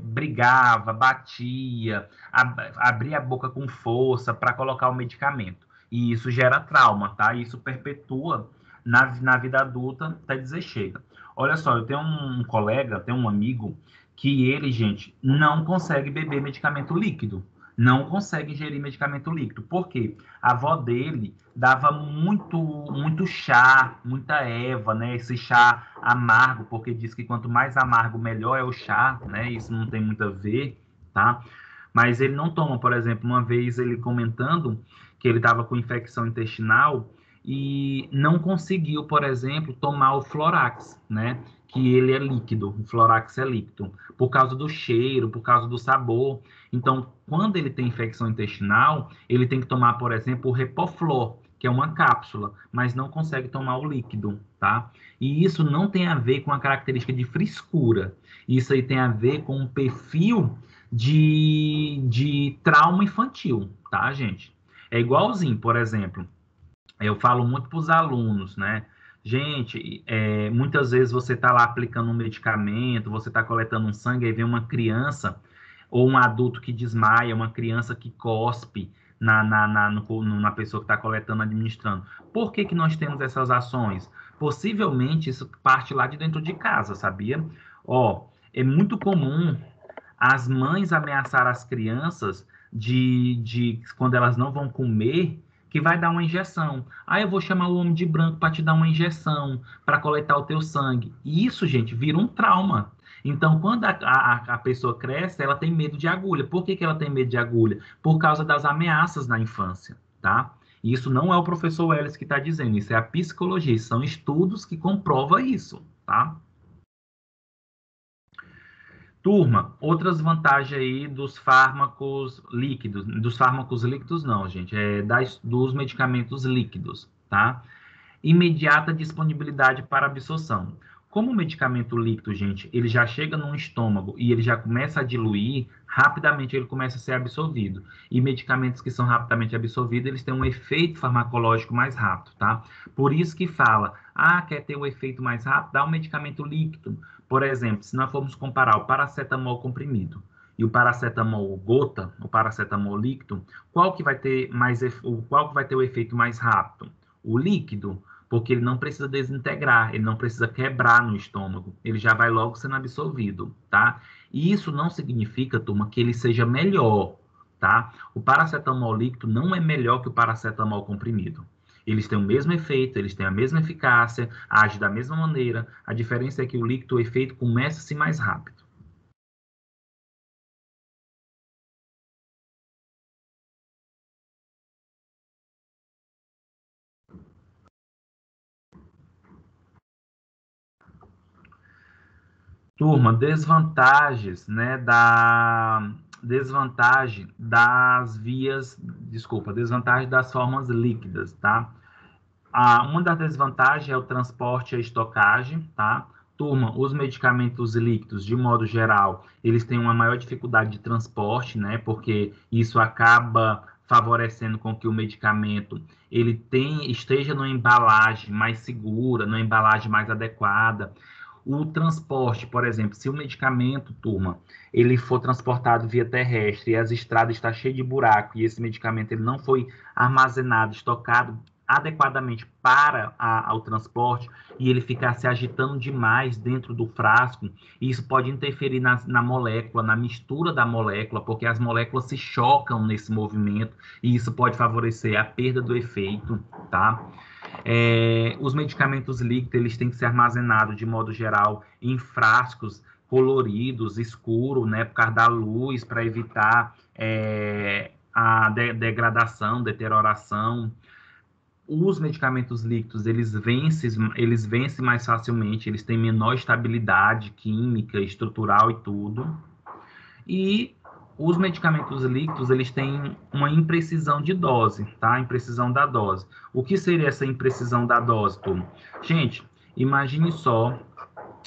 brigava, batia, abria a boca com força para colocar o medicamento. E isso gera trauma, tá? E isso perpetua na vida adulta até dizer chega. Olha só, eu tenho um colega, tenho um amigo que ele, gente, não consegue beber medicamento líquido. Não consegue ingerir medicamento líquido. Por quê? A avó dele dava muito chá, muita erva, né? Esse chá amargo, porque diz que quanto mais amargo, melhor é o chá, né? Isso não tem muito a ver, tá? Mas ele não toma, por exemplo, uma vez ele comentando que ele estava com infecção intestinal e não conseguiu, por exemplo, tomar o Florax, né? Que ele é líquido, o Florax é líquido, por causa do cheiro, por causa do sabor. Então, quando ele tem infecção intestinal, ele tem que tomar, por exemplo, o Repoflor, que é uma cápsula, mas não consegue tomar o líquido, tá? E isso não tem a ver com a característica de frescura. Isso aí tem a ver com um perfil de trauma infantil, tá, gente? É igualzinho, por exemplo, eu falo muito para os alunos, né? Gente, muitas vezes você está lá aplicando um medicamento, você está coletando um sangue, aí vem uma criança ou um adulto que desmaia, uma criança que cospe na pessoa que está coletando, administrando. Por que que nós temos essas ações? Possivelmente isso parte lá de dentro de casa, sabia? Ó, é muito comum as mães ameaçar as crianças de quando elas não vão comer, que vai dar uma injeção. Ah, eu vou chamar o homem de branco para te dar uma injeção, para coletar o teu sangue. E isso, gente, vira um trauma. Então, quando a pessoa cresce, ela tem medo de agulha. Por que que ela tem medo de agulha? Por causa das ameaças na infância, tá? E isso não é o professor Welles que está dizendo, isso é a psicologia, são estudos que comprovam isso, tá? Turma, outras vantagens aí dos fármacos líquidos não, gente, dos medicamentos líquidos, tá? Imediata disponibilidade para absorção. Como o medicamento líquido, gente, ele já chega no estômago e ele já começa a diluir, rapidamente ele começa a ser absorvido. E medicamentos que são rapidamente absorvidos, eles têm um efeito farmacológico mais rápido, tá? Por isso que fala, quer ter um efeito mais rápido? Dá um medicamento líquido. Por exemplo, se nós formos comparar o paracetamol comprimido e o paracetamol gota, o paracetamol líquido, qual que vai ter o efeito mais rápido? O líquido, porque ele não precisa desintegrar, ele não precisa quebrar no estômago, ele já vai logo sendo absorvido, tá? E isso não significa, turma, que ele seja melhor, tá? O paracetamol líquido não é melhor que o paracetamol comprimido. Eles têm o mesmo efeito, eles têm a mesma eficácia, agem da mesma maneira. A diferença é que o líquido, o efeito começa-se mais rápido. Turma, desvantagens, né, desvantagem das vias, desculpa, desvantagem das formas líquidas, tá? Uma das desvantagens é o transporte e a estocagem, tá? Turma, os medicamentos líquidos, de modo geral, eles têm uma maior dificuldade de transporte, né? Porque isso acaba favorecendo com que o medicamento esteja numa embalagem mais segura, numa embalagem mais adequada. O transporte, por exemplo, se o medicamento, turma, ele for transportado via terrestre e as estradas estão cheias de buraco e esse medicamento ele não foi armazenado, estocado adequadamente para o transporte e ele ficar se agitando demais dentro do frasco, isso pode interferir na molécula, na mistura da molécula, porque as moléculas se chocam nesse movimento e isso pode favorecer a perda do efeito, tá? Os medicamentos líquidos, eles têm que ser armazenados, de modo geral, em frascos coloridos, escuros, né, por causa da luz, para evitar a degradação, deterioração. Os medicamentos líquidos, eles vencem mais facilmente, eles têm menor estabilidade química, estrutural e tudo. E os medicamentos líquidos, eles têm uma imprecisão de dose, tá? Imprecisão da dose. O que seria essa imprecisão da dose, turma? Gente, imagine só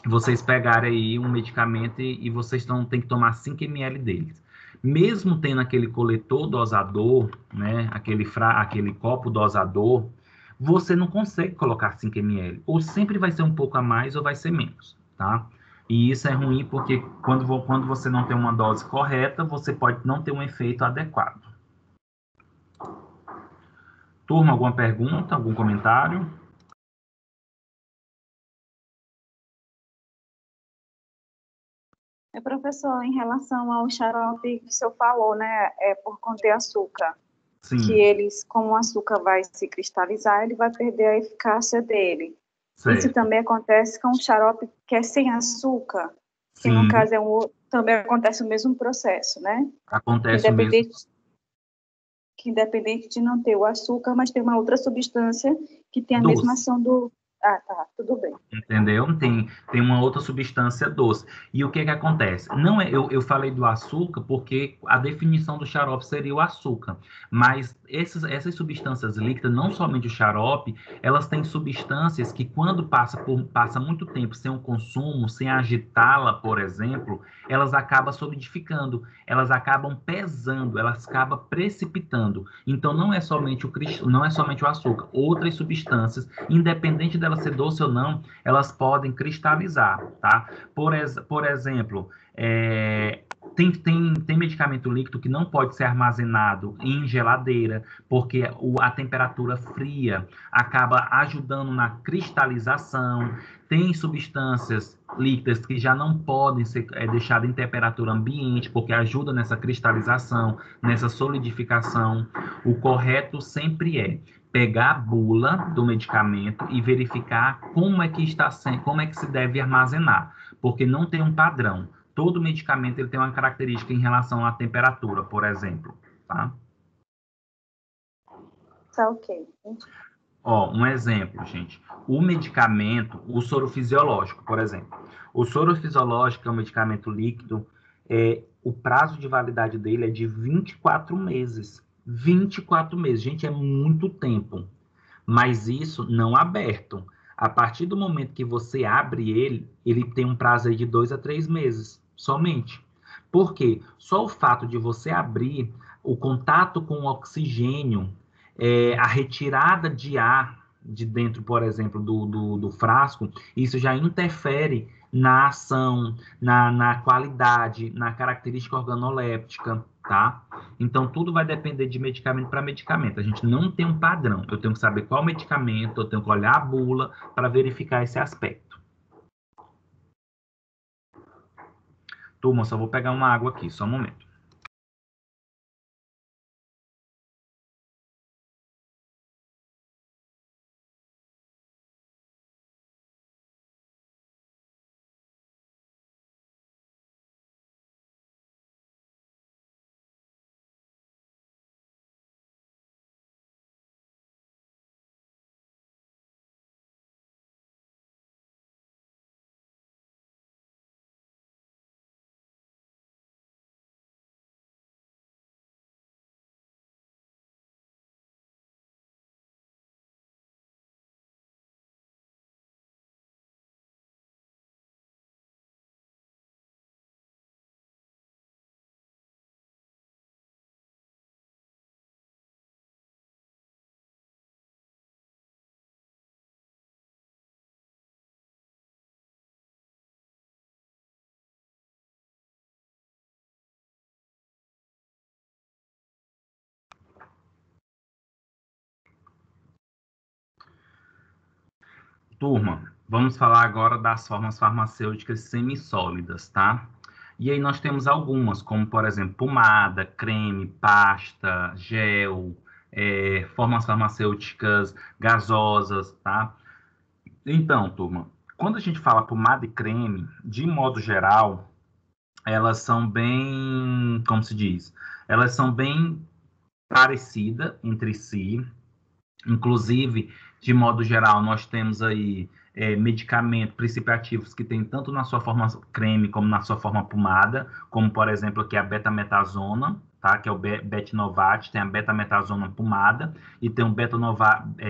vocês pegarem aí um medicamento e vocês têm que tomar 5 ml deles. Mesmo tendo aquele coletor dosador, né, aquele copo dosador, você não consegue colocar 5 ml. Ou sempre vai ser um pouco a mais ou vai ser menos, tá? E isso é ruim porque quando você não tem uma dose correta, você pode não ter um efeito adequado. Turma, alguma pergunta, algum comentário? Professor, em relação ao xarope que o senhor falou, né, por conter açúcar, Sim. que eles, como o açúcar vai se cristalizar, ele vai perder a eficácia dele. Certo. Isso também acontece com o xarope que é sem açúcar, que Sim. no caso também acontece o mesmo processo, né? Acontece o mesmo. Que independente de não ter o açúcar, mas tem uma outra substância que tem a Doce. mesma ação do... Ah, tá, tudo bem. Entendeu? Tem uma outra substância doce. E o que que acontece? Não é, eu falei do açúcar porque a definição do xarope seria o açúcar. Mas essas substâncias líquidas, não somente o xarope, elas têm substâncias que quando passa muito tempo sem o consumo, sem agitá-la, por exemplo, elas acabam solidificando, elas acabam pesando, elas acabam precipitando. Então não é somente o açúcar, outras substâncias, independente dela ser doce ou não, elas podem cristalizar, tá? Por exemplo, tem medicamento líquido que não pode ser armazenado em geladeira, porque a temperatura fria acaba ajudando na cristalização. Tem substâncias líquidas que já não podem ser deixadas em temperatura ambiente, porque ajuda nessa cristalização, nessa solidificação. O correto sempre é pegar a bula do medicamento e verificar como é que se deve armazenar, porque não tem um padrão. Todo medicamento ele tem uma característica em relação à temperatura, por exemplo, tá? Tá ok. Ó, um exemplo, gente. O medicamento, o soro fisiológico, por exemplo. O soro fisiológico é um medicamento líquido, o prazo de validade dele é de 24 meses. 24 meses, gente, é muito tempo. Mas isso não aberto. A partir do momento que você abre ele tem um prazo aí de 2 a 3 meses, somente. Por quê? Só o fato de você abrir, o contato com o oxigênio, a retirada de ar de dentro, por exemplo, do frasco, isso já interfere na ação, na qualidade, na característica organoléptica, tá? Então, tudo vai depender de medicamento para medicamento. A gente não tem um padrão. Eu tenho que saber qual medicamento, eu tenho que olhar a bula para verificar esse aspecto. Turma, só vou pegar uma água aqui, só um momento. Turma, vamos falar agora das formas farmacêuticas semissólidas, tá? E aí nós temos algumas, como por exemplo, pomada, creme, pasta, gel, formas farmacêuticas gasosas, tá? Então, turma, quando a gente fala pomada e creme, de modo geral, elas são bem, como se diz, elas são bem parecidas entre si. Inclusive, de modo geral, nós temos aí medicamentos, princípios ativos que tem tanto na sua forma creme como na sua forma pomada, como, por exemplo, aqui a betametasona, tá? Que é o Betnovat, tem a betametasona pomada e tem o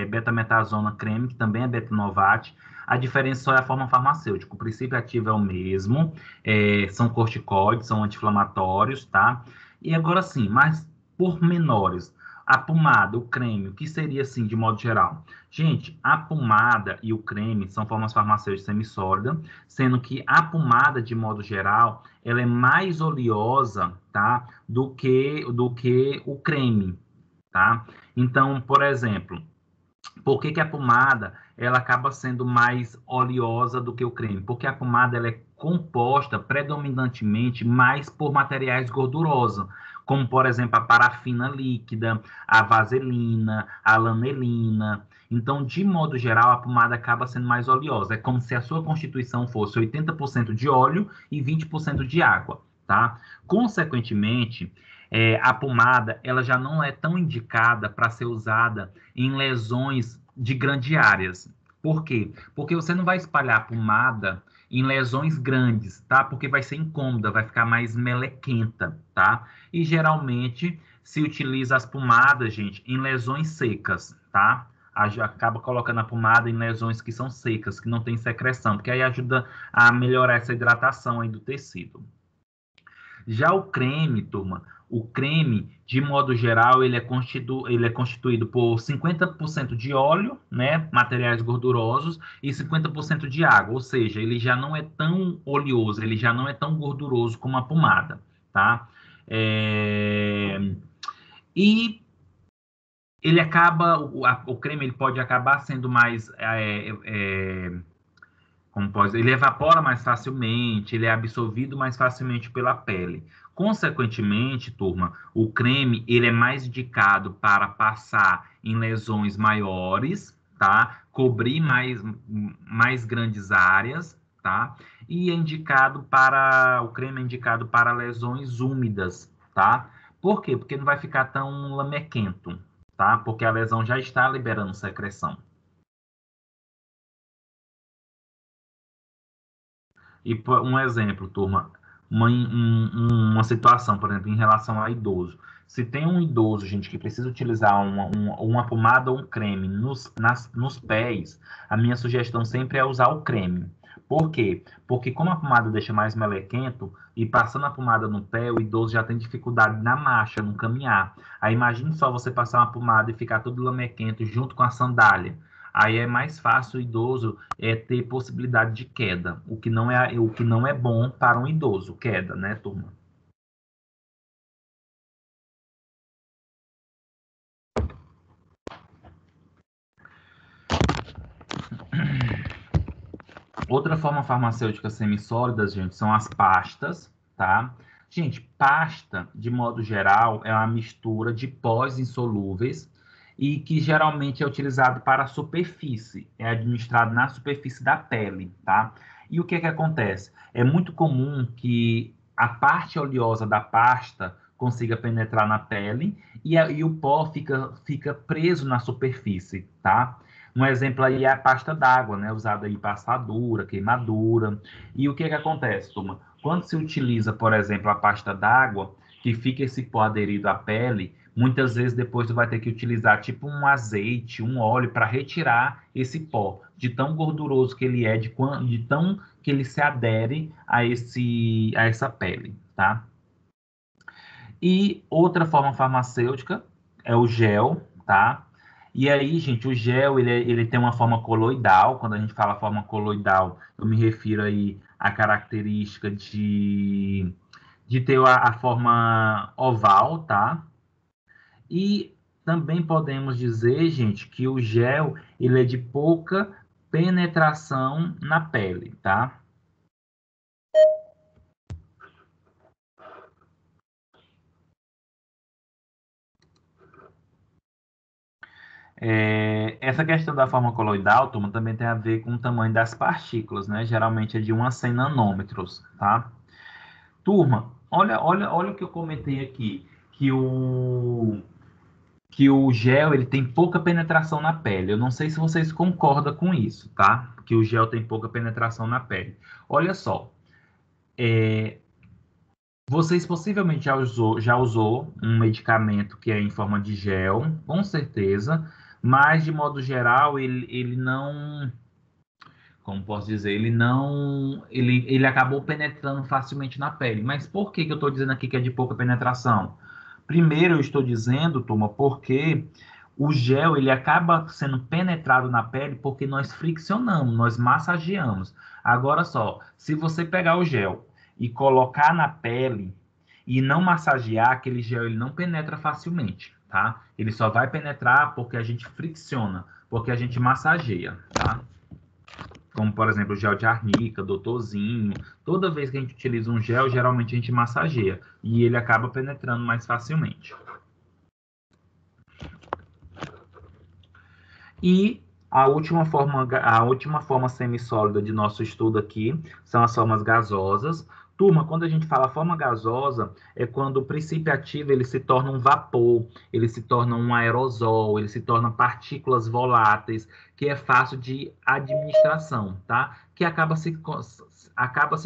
betametasona creme, que também é Betnovat. A diferença só é a forma farmacêutica. O princípio ativo é o mesmo, são corticoides, são anti-inflamatórios, tá? E agora sim, mais pormenores. A pomada, o creme, o que seria assim, de modo geral? Gente, a pomada e o creme são formas farmacêuticas semissólidas, sendo que a pomada, de modo geral, ela é mais oleosa, tá? Do que o creme, tá? Então, por exemplo, por que a pomada ela acaba sendo mais oleosa do que o creme? Porque a pomada ela é composta predominantemente mais por materiais gordurosos, como, por exemplo, a parafina líquida, a vaselina, a lanolina. Então, de modo geral, a pomada acaba sendo mais oleosa. É como se a sua constituição fosse 80% de óleo e 20% de água, tá? Consequentemente, a pomada ela já não é tão indicada para ser usada em lesões de grandes áreas. Por quê? Porque você não vai espalhar a pomada em lesões grandes, tá? Porque vai ser incômoda, vai ficar mais melequenta, tá? E geralmente se utiliza as pomadas, gente, em lesões secas, tá? Acaba colocando a pomada em lesões que são secas, que não tem secreção, porque aí ajuda a melhorar essa hidratação aí do tecido. Já o creme, turma, o creme, de modo geral, ele é constituído por 50% de óleo, né, materiais gordurosos, e 50% de água, ou seja, ele já não é tão oleoso, ele já não é tão gorduroso como a pomada, tá? E ele acaba, o creme ele pode acabar sendo mais ele evapora mais facilmente, ele é absorvido mais facilmente pela pele. Consequentemente, turma, o creme ele é mais indicado para passar em lesões maiores, tá? Cobrir mais grandes áreas, tá? E o creme é indicado para lesões úmidas, tá? Por quê? Porque não vai ficar tão lamequento, tá? Porque a lesão já está liberando secreção. E um exemplo, turma, uma situação, por exemplo, em relação a idoso. Se tem um idoso, gente, que precisa utilizar uma pomada ou um creme nos pés, a minha sugestão sempre é usar o creme. Por quê? Porque como a pomada deixa mais melequento, e passando a pomada no pé, o idoso já tem dificuldade na marcha, no caminhar. Aí imagine só você passar uma pomada e ficar todo lamequento junto com a sandália. Aí é mais fácil o idoso ter possibilidade de queda, o que não é bom para um idoso, queda, né, turma? Outra forma farmacêutica semissólida, gente, são as pastas, tá? Gente, pasta, de modo geral, é uma mistura de pós insolúveis e que geralmente é utilizado para a superfície, é administrado na superfície da pele, tá? E o que acontece? É muito comum que a parte oleosa da pasta consiga penetrar na pele e o pó fica preso na superfície, tá? Um exemplo aí é a pasta d'água, né? Usada aí para assadura, queimadura. E o que acontece, turma? Quando se utiliza, por exemplo, a pasta d'água, que fica esse pó aderido à pele, muitas vezes depois tu vai ter que utilizar tipo um azeite, um óleo para retirar esse pó, de tão gorduroso que ele é, de tão que ele se adere a essa pele, tá? E outra forma farmacêutica é o gel, tá? E aí, gente, o gel, ele tem uma forma coloidal. Quando a gente fala forma coloidal, eu me refiro aí à característica de ter a forma oval, tá? E também podemos dizer, gente, que o gel, ele é de pouca penetração na pele, tá? Essa questão da forma coloidal, turma, também tem a ver com o tamanho das partículas, né? Geralmente é de 1 a 100 nanômetros, tá? Turma, olha o que eu comentei aqui, que o gel ele tem pouca penetração na pele. Eu não sei se vocês concordam com isso, tá? Que o gel tem pouca penetração na pele. Olha só, vocês possivelmente já usou um medicamento que é em forma de gel, com certeza, mas de modo geral ele não, como posso dizer, ele acabou penetrando facilmente na pele. Mas por que eu estou dizendo aqui que é de pouca penetração? Primeiro eu estou dizendo, turma, porque o gel ele acaba sendo penetrado na pele porque nós friccionamos, nós massageamos. Agora só, se você pegar o gel e colocar na pele e não massagear, aquele gel ele não penetra facilmente, tá? Ele só vai penetrar porque a gente fricciona, porque a gente massageia, tá? como, por exemplo, o gel de arnica, doutorzinho. Toda vez que a gente utiliza um gel, geralmente a gente massageia, e ele acaba penetrando mais facilmente. E a última forma semissólida de nosso estudo aqui são as formas gasosas. Turma, quando a gente fala forma gasosa, é quando o princípio ativo ele se torna um vapor, ele se torna um aerosol, ele se torna partículas voláteis, que é fácil de administração, tá? Que acaba se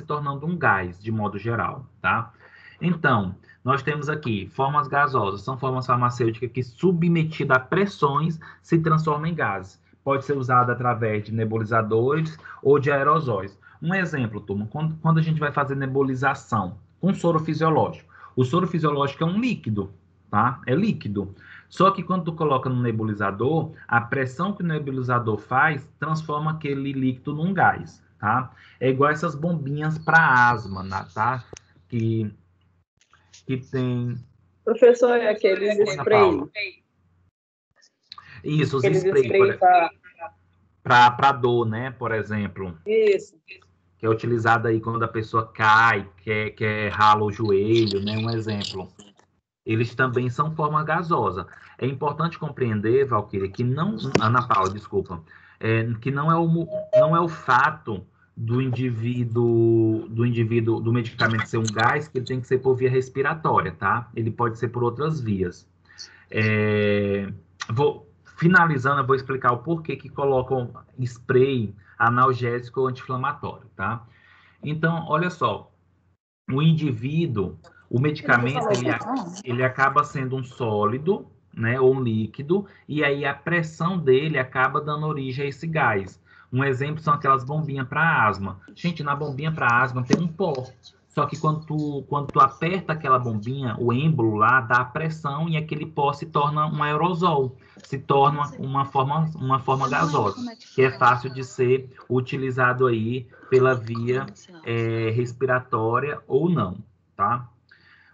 tornando um gás, de modo geral, tá? Então, nós temos aqui formas gasosas, são formas farmacêuticas que, submetidas a pressões, se transformam em gases. Pode ser usada através de nebulizadores ou de aerosóis. Um exemplo, turma, quando a gente vai fazer nebulização com soro fisiológico. O soro fisiológico é um líquido, tá? É líquido. Só que quando tu coloca no nebulizador, a pressão que o nebulizador faz transforma aquele líquido num gás, tá? É igual essas bombinhas para asma, tá? Que tem... Professor, é aqueles spray. Isso, os Aqueles spray para dor, né? Por exemplo. Isso. Que é utilizado aí quando a pessoa cai, quer rala o joelho, né? Um exemplo. Eles também são forma gasosa. É importante compreender, Valquíria, que não... Ana Paula, desculpa. Que não é o fato do medicamento ser um gás, que ele tem que ser por via respiratória, tá? Ele pode ser por outras vias. Finalizando, eu vou explicar o porquê que colocam spray analgésico ou anti-inflamatório, tá? Então, olha só, o medicamento, ele acaba sendo um sólido, né, ou um líquido, e aí a pressão dele acaba dando origem a esse gás. Um exemplo são aquelas bombinhas para asma. Gente, na bombinha para asma tem um pó. Só que quando tu aperta aquela bombinha, o êmbolo lá dá pressão e aquele pó se torna um aerosol, se torna uma forma gasosa, que é fácil de ser utilizado aí pela via respiratória ou não, tá?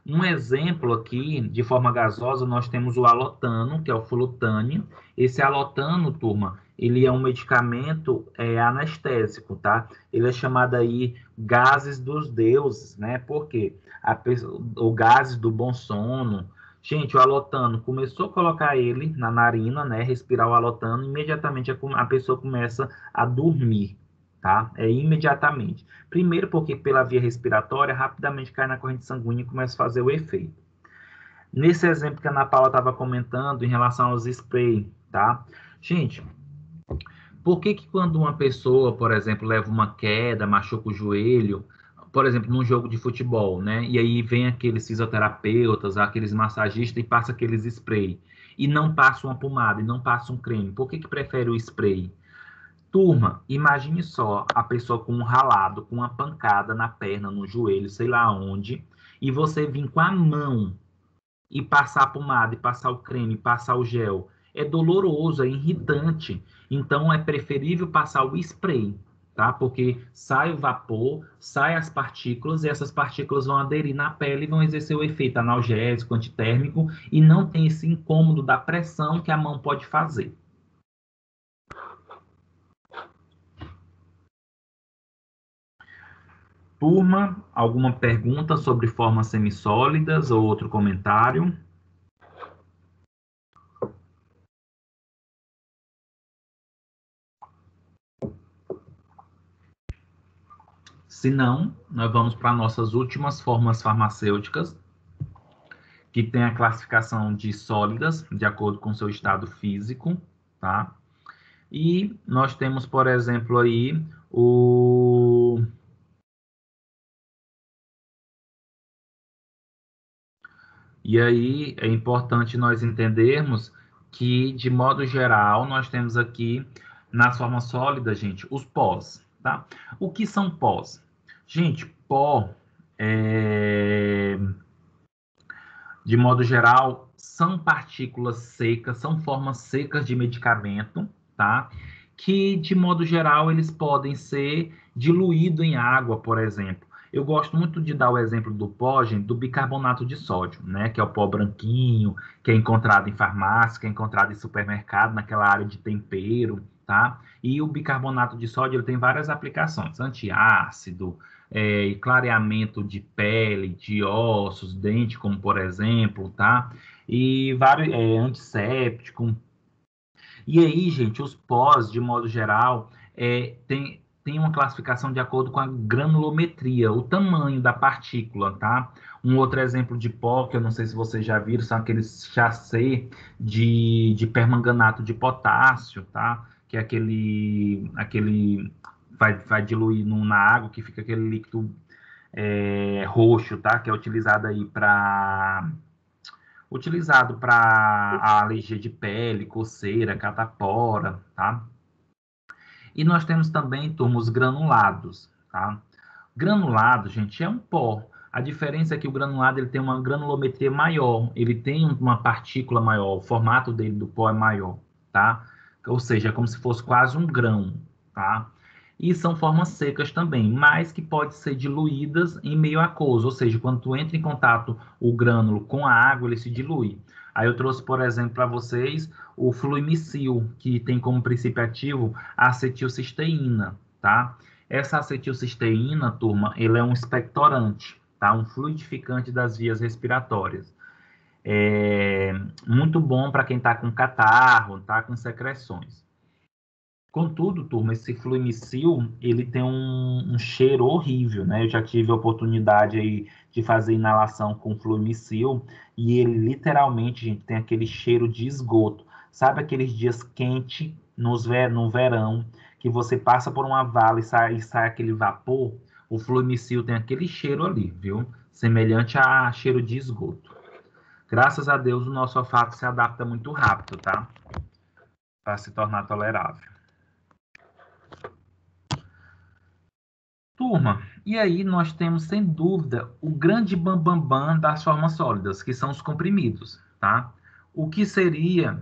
Um exemplo aqui, de forma gasosa, nós temos o alotano, que é o Flutane. Esse alotano, turma, ele é um medicamento anestésico, tá? Ele é chamado aí gases dos deuses, né? Por quê? O gases do bom sono. Gente, o alotano, começou a colocar ele na narina, né? Respirar o alotano, imediatamente a pessoa começa a dormir, tá? Imediatamente. Primeiro porque pela via respiratória, rapidamente cai na corrente sanguínea e começa a fazer o efeito. Nesse exemplo que a Ana Paula estava comentando em relação aos spray, tá? Gente, por que quando uma pessoa, por exemplo, leva uma queda, machuca o joelho, por exemplo, num jogo de futebol, né? E aí vem aqueles fisioterapeutas, aqueles massagistas e passa aqueles spray. E não passa uma pomada, e não passa um creme. Por que prefere o spray? Turma, imagine só a pessoa com um ralado, com uma pancada na perna, no joelho, sei lá onde, e você vir com a mão e passar a pomada, e passar o creme, e passar o gel. É doloroso, é irritante. Então, é preferível passar o spray, tá? Porque sai o vapor, sai as partículas, e essas partículas vão aderir na pele e vão exercer o efeito analgésico, antitérmico, e não tem esse incômodo da pressão que a mão pode fazer. Turma, alguma pergunta sobre formas semissólidas ou outro comentário? Se não, nós vamos para nossas últimas formas farmacêuticas, que tem a classificação de sólidas, de acordo com seu estado físico, tá? E nós temos, por exemplo, aí o... E aí é importante nós entendermos que, de modo geral, nós temos aqui, nas formas sólidas, gente, os pós, tá? O que são pós? Gente, pó, de modo geral, são partículas secas, são formas secas de medicamento, tá? Que, de modo geral, eles podem ser diluídos em água, por exemplo. Eu gosto muito de dar o exemplo do pó, gente, do bicarbonato de sódio, né? Que é o pó branquinho, que é encontrado em farmácia, que é encontrado em supermercado, naquela área de tempero, tá? E o bicarbonato de sódio ele tem várias aplicações, antiácido, clareamento de pele, de ossos, dente, como por exemplo, tá? E vários, antisséptico. E aí, gente, os pós, de modo geral, tem uma classificação de acordo com a granulometria, o tamanho da partícula, tá? Um outro exemplo de pó, que eu não sei se vocês já viram, são aqueles chassi de permanganato de potássio, tá? Que é aquele vai diluir na água, que fica aquele líquido roxo, tá? Que é utilizado para alergia de pele, coceira, catapora, tá? E nós temos também, turma, os granulados, tá? Granulado, gente, é um pó. A diferença é que o granulado ele tem uma granulometria maior, ele tem uma partícula maior, o formato dele do pó é maior, tá? Ou seja, é como se fosse quase um grão, tá? E são formas secas também, mas que podem ser diluídas em meio aquoso, ou seja, quando tu entra em contato o grânulo com a água, ele se dilui. Aí eu trouxe, por exemplo, para vocês o fluimicil, que tem como princípio ativo a acetilcisteína, tá? Essa acetilcisteína, turma, ele é um expectorante, tá? Um fluidificante das vias respiratórias. É muito bom para quem está com catarro, tá? Com secreções. Contudo, turma, esse fluimicil, ele tem um cheiro horrível, né? Eu já tive a oportunidade aí de fazer inalação com fluimicil e ele literalmente, gente, tem aquele cheiro de esgoto. Sabe aqueles dias quentes no verão, que você passa por uma vala e sai aquele vapor? O fluimicil tem aquele cheiro ali, viu? Semelhante a cheiro de esgoto. Graças a Deus, o nosso olfato se adapta muito rápido, tá? Para se tornar tolerável. Turma, e aí nós temos, sem dúvida, o grande bambambam das formas sólidas, que são os comprimidos, tá? O que seria,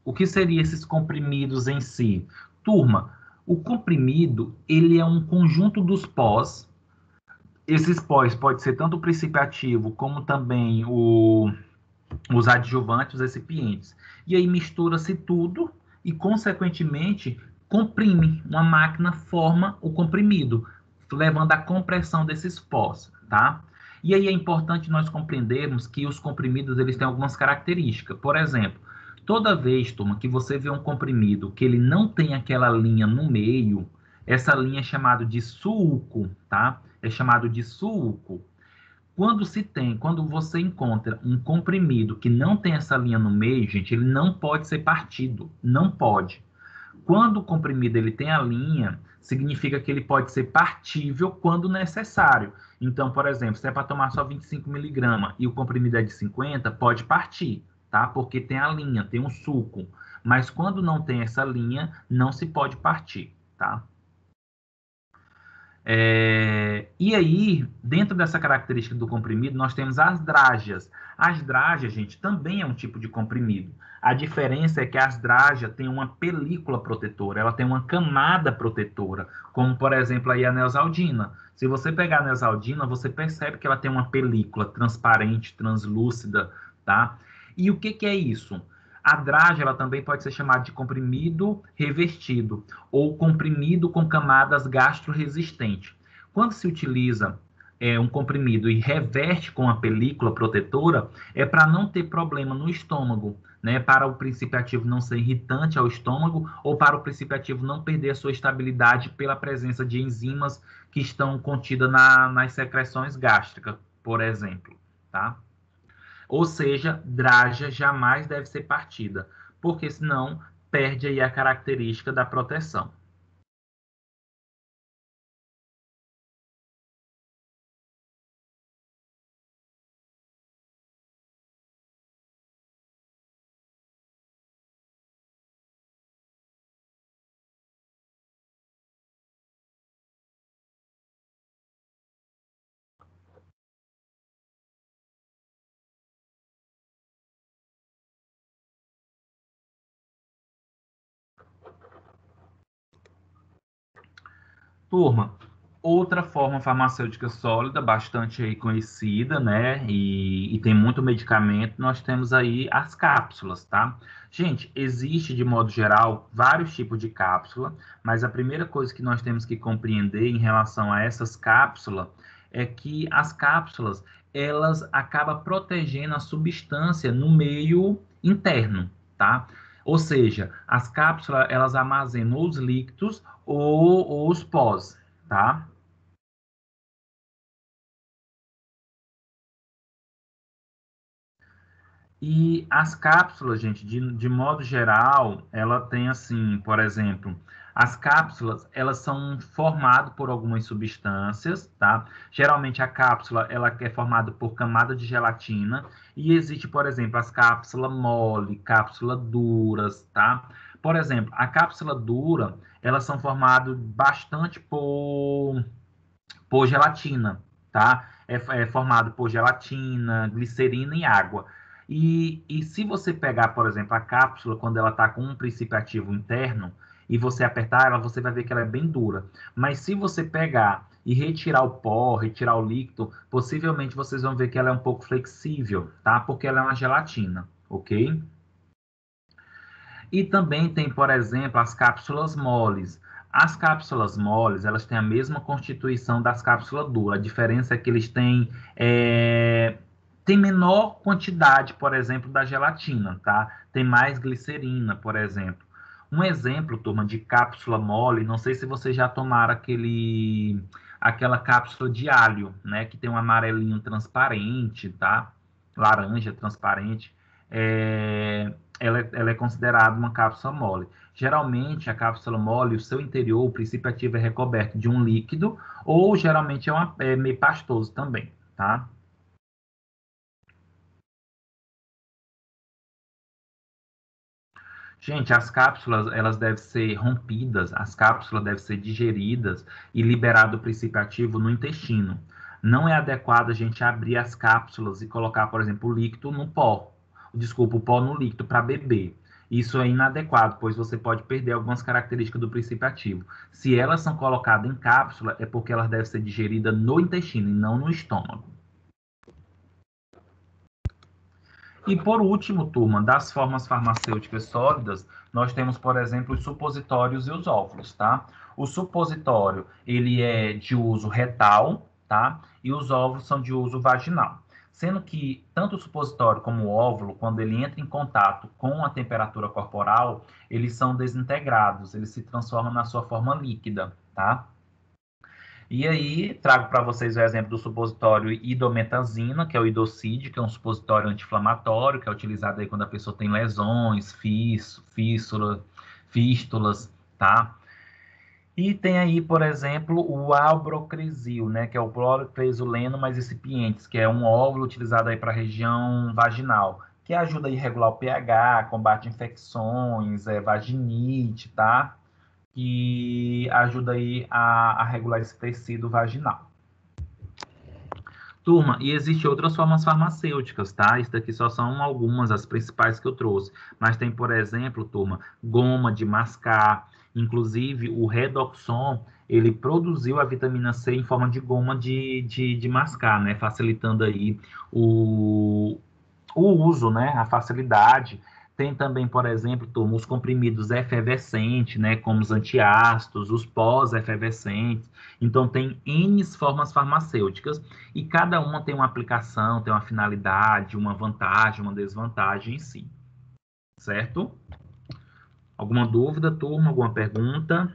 o que seria esses comprimidos em si? Turma, o comprimido, ele é um conjunto dos pós. Esses pós pode ser tanto o princípio ativo, como também os adjuvantes, os recipientes. E aí mistura-se tudo e, consequentemente, comprime. Uma máquina forma o comprimido, levando à compressão desses pós, tá? E aí é importante nós compreendermos que os comprimidos eles têm algumas características. Por exemplo, toda vez, turma, que você vê um comprimido que ele não tem aquela linha no meio, essa linha é chamada de sulco, tá? É chamado de sulco. Quando você encontra um comprimido que não tem essa linha no meio, gente, ele não pode ser partido, não pode. Quando o comprimido ele tem a linha, significa que ele pode ser partível quando necessário. Então, por exemplo, se é para tomar só 25 miligramas e o comprimido é de 50, pode partir, tá? Porque tem a linha, tem um suco. Mas quando não tem essa linha, não se pode partir, tá? E aí, dentro dessa característica do comprimido, nós temos as drágeas. As drágeas, gente, também é um tipo de comprimido. A diferença é que as drágeas têm uma película protetora, ela tem uma camada protetora, como, por exemplo, aí a neosaldina. Se você pegar a neosaldina, você percebe que ela tem uma película transparente, translúcida, tá? E o que é isso? A drágea ela também pode ser chamada de comprimido revestido ou comprimido com camadas gastroresistentes. Quando se utiliza um comprimido e reveste com a película protetora, é para não ter problema no estômago, né? Para o princípio ativo não ser irritante ao estômago ou para o princípio ativo não perder a sua estabilidade pela presença de enzimas que estão contidas nas secreções gástricas, por exemplo, tá? Ou seja, drágia jamais deve ser partida, porque senão perde aí a característica da proteção. Turma, Outra forma farmacêutica sólida, bastante aí conhecida, né, e tem muito medicamento, nós temos aí as cápsulas, tá? Gente, existe, de modo geral, vários tipos de cápsula, mas a primeira coisa que nós temos que compreender em relação a essas cápsulas é que as cápsulas, elas acabam protegendo a substância no meio interno, tá? Ou seja, as cápsulas, elas armazenam os líquidos ou os pós, tá? E as cápsulas, gente, de modo geral, ela tem assim, por exemplo, as cápsulas, elas são formadas por algumas substâncias, tá? Geralmente a cápsula, ela é formada por camada de gelatina e existe, por exemplo, as cápsulas mole, cápsula duras, tá? Por exemplo, a cápsula dura, elas são formadas bastante por gelatina, tá? É formado por gelatina, glicerina e água. E se você pegar, por exemplo, a cápsula, quando ela está com um princípio ativo interno, e você apertar ela, você vai ver que ela é bem dura. Mas se você pegar e retirar o pó, retirar o líquido, possivelmente vocês vão ver que ela é um pouco flexível, tá? Porque ela é uma gelatina, ok? E também tem, por exemplo, as cápsulas moles. As cápsulas moles, elas têm a mesma constituição das cápsulas duras. A diferença é que eles têm menor quantidade, por exemplo, da gelatina, tá? Tem mais glicerina, por exemplo. Um exemplo, turma, de cápsula mole, não sei se vocês já tomaram aquela cápsula de alho, né? Que tem um amarelinho transparente, tá? Laranja transparente. Ela é considerada uma cápsula mole. Geralmente, a cápsula mole, o seu interior, o princípio ativo é recoberto de um líquido, ou geralmente é meio pastoso também, tá? Gente, as cápsulas, elas devem ser rompidas, as cápsulas devem ser digeridas e liberado o princípio ativo no intestino. Não é adequado a gente abrir as cápsulas e colocar, por exemplo, o líquido no pó. Desculpa, o pó no líquido para beber. Isso é inadequado, pois você pode perder algumas características do princípio ativo. Se elas são colocadas em cápsula, é porque elas devem ser digeridas no intestino e não no estômago. E por último, turma, das formas farmacêuticas sólidas, nós temos, por exemplo, os supositórios e os óvulos, tá? O supositório, ele é de uso retal, tá? E os óvulos são de uso vaginal. Sendo que tanto o supositório como o óvulo, quando ele entra em contato com a temperatura corporal, eles são desintegrados, eles se transformam na sua forma líquida, tá? E aí, trago para vocês o exemplo do supositório idometazina, que é o idocid, que é um supositório anti-inflamatório, que é utilizado aí quando a pessoa tem lesões, fístulas, tá? E tem aí, por exemplo, o albrocrisil, né, que é o clorotresuleno mais recipientes, que é um óvulo utilizado aí para a região vaginal, que ajuda a regular o pH, combate infecções, vaginite, tá? Que ajuda aí a regular esse tecido vaginal. Turma, e existem outras formas farmacêuticas, tá? Isso daqui só são algumas, as principais que eu trouxe. Mas tem, por exemplo, turma, goma de mascar. Inclusive, o Redoxon, ele produziu a vitamina C em forma de goma de mascar, né? Facilitando aí o uso, né? A facilidade. Tem também, por exemplo, turma, os comprimidos efervescentes, né? Como os antiácidos, os pós-efervescentes. Então, tem N formas farmacêuticas e cada uma tem uma aplicação, tem uma finalidade, uma vantagem, uma desvantagem em si. Certo? Alguma dúvida, turma? Alguma pergunta?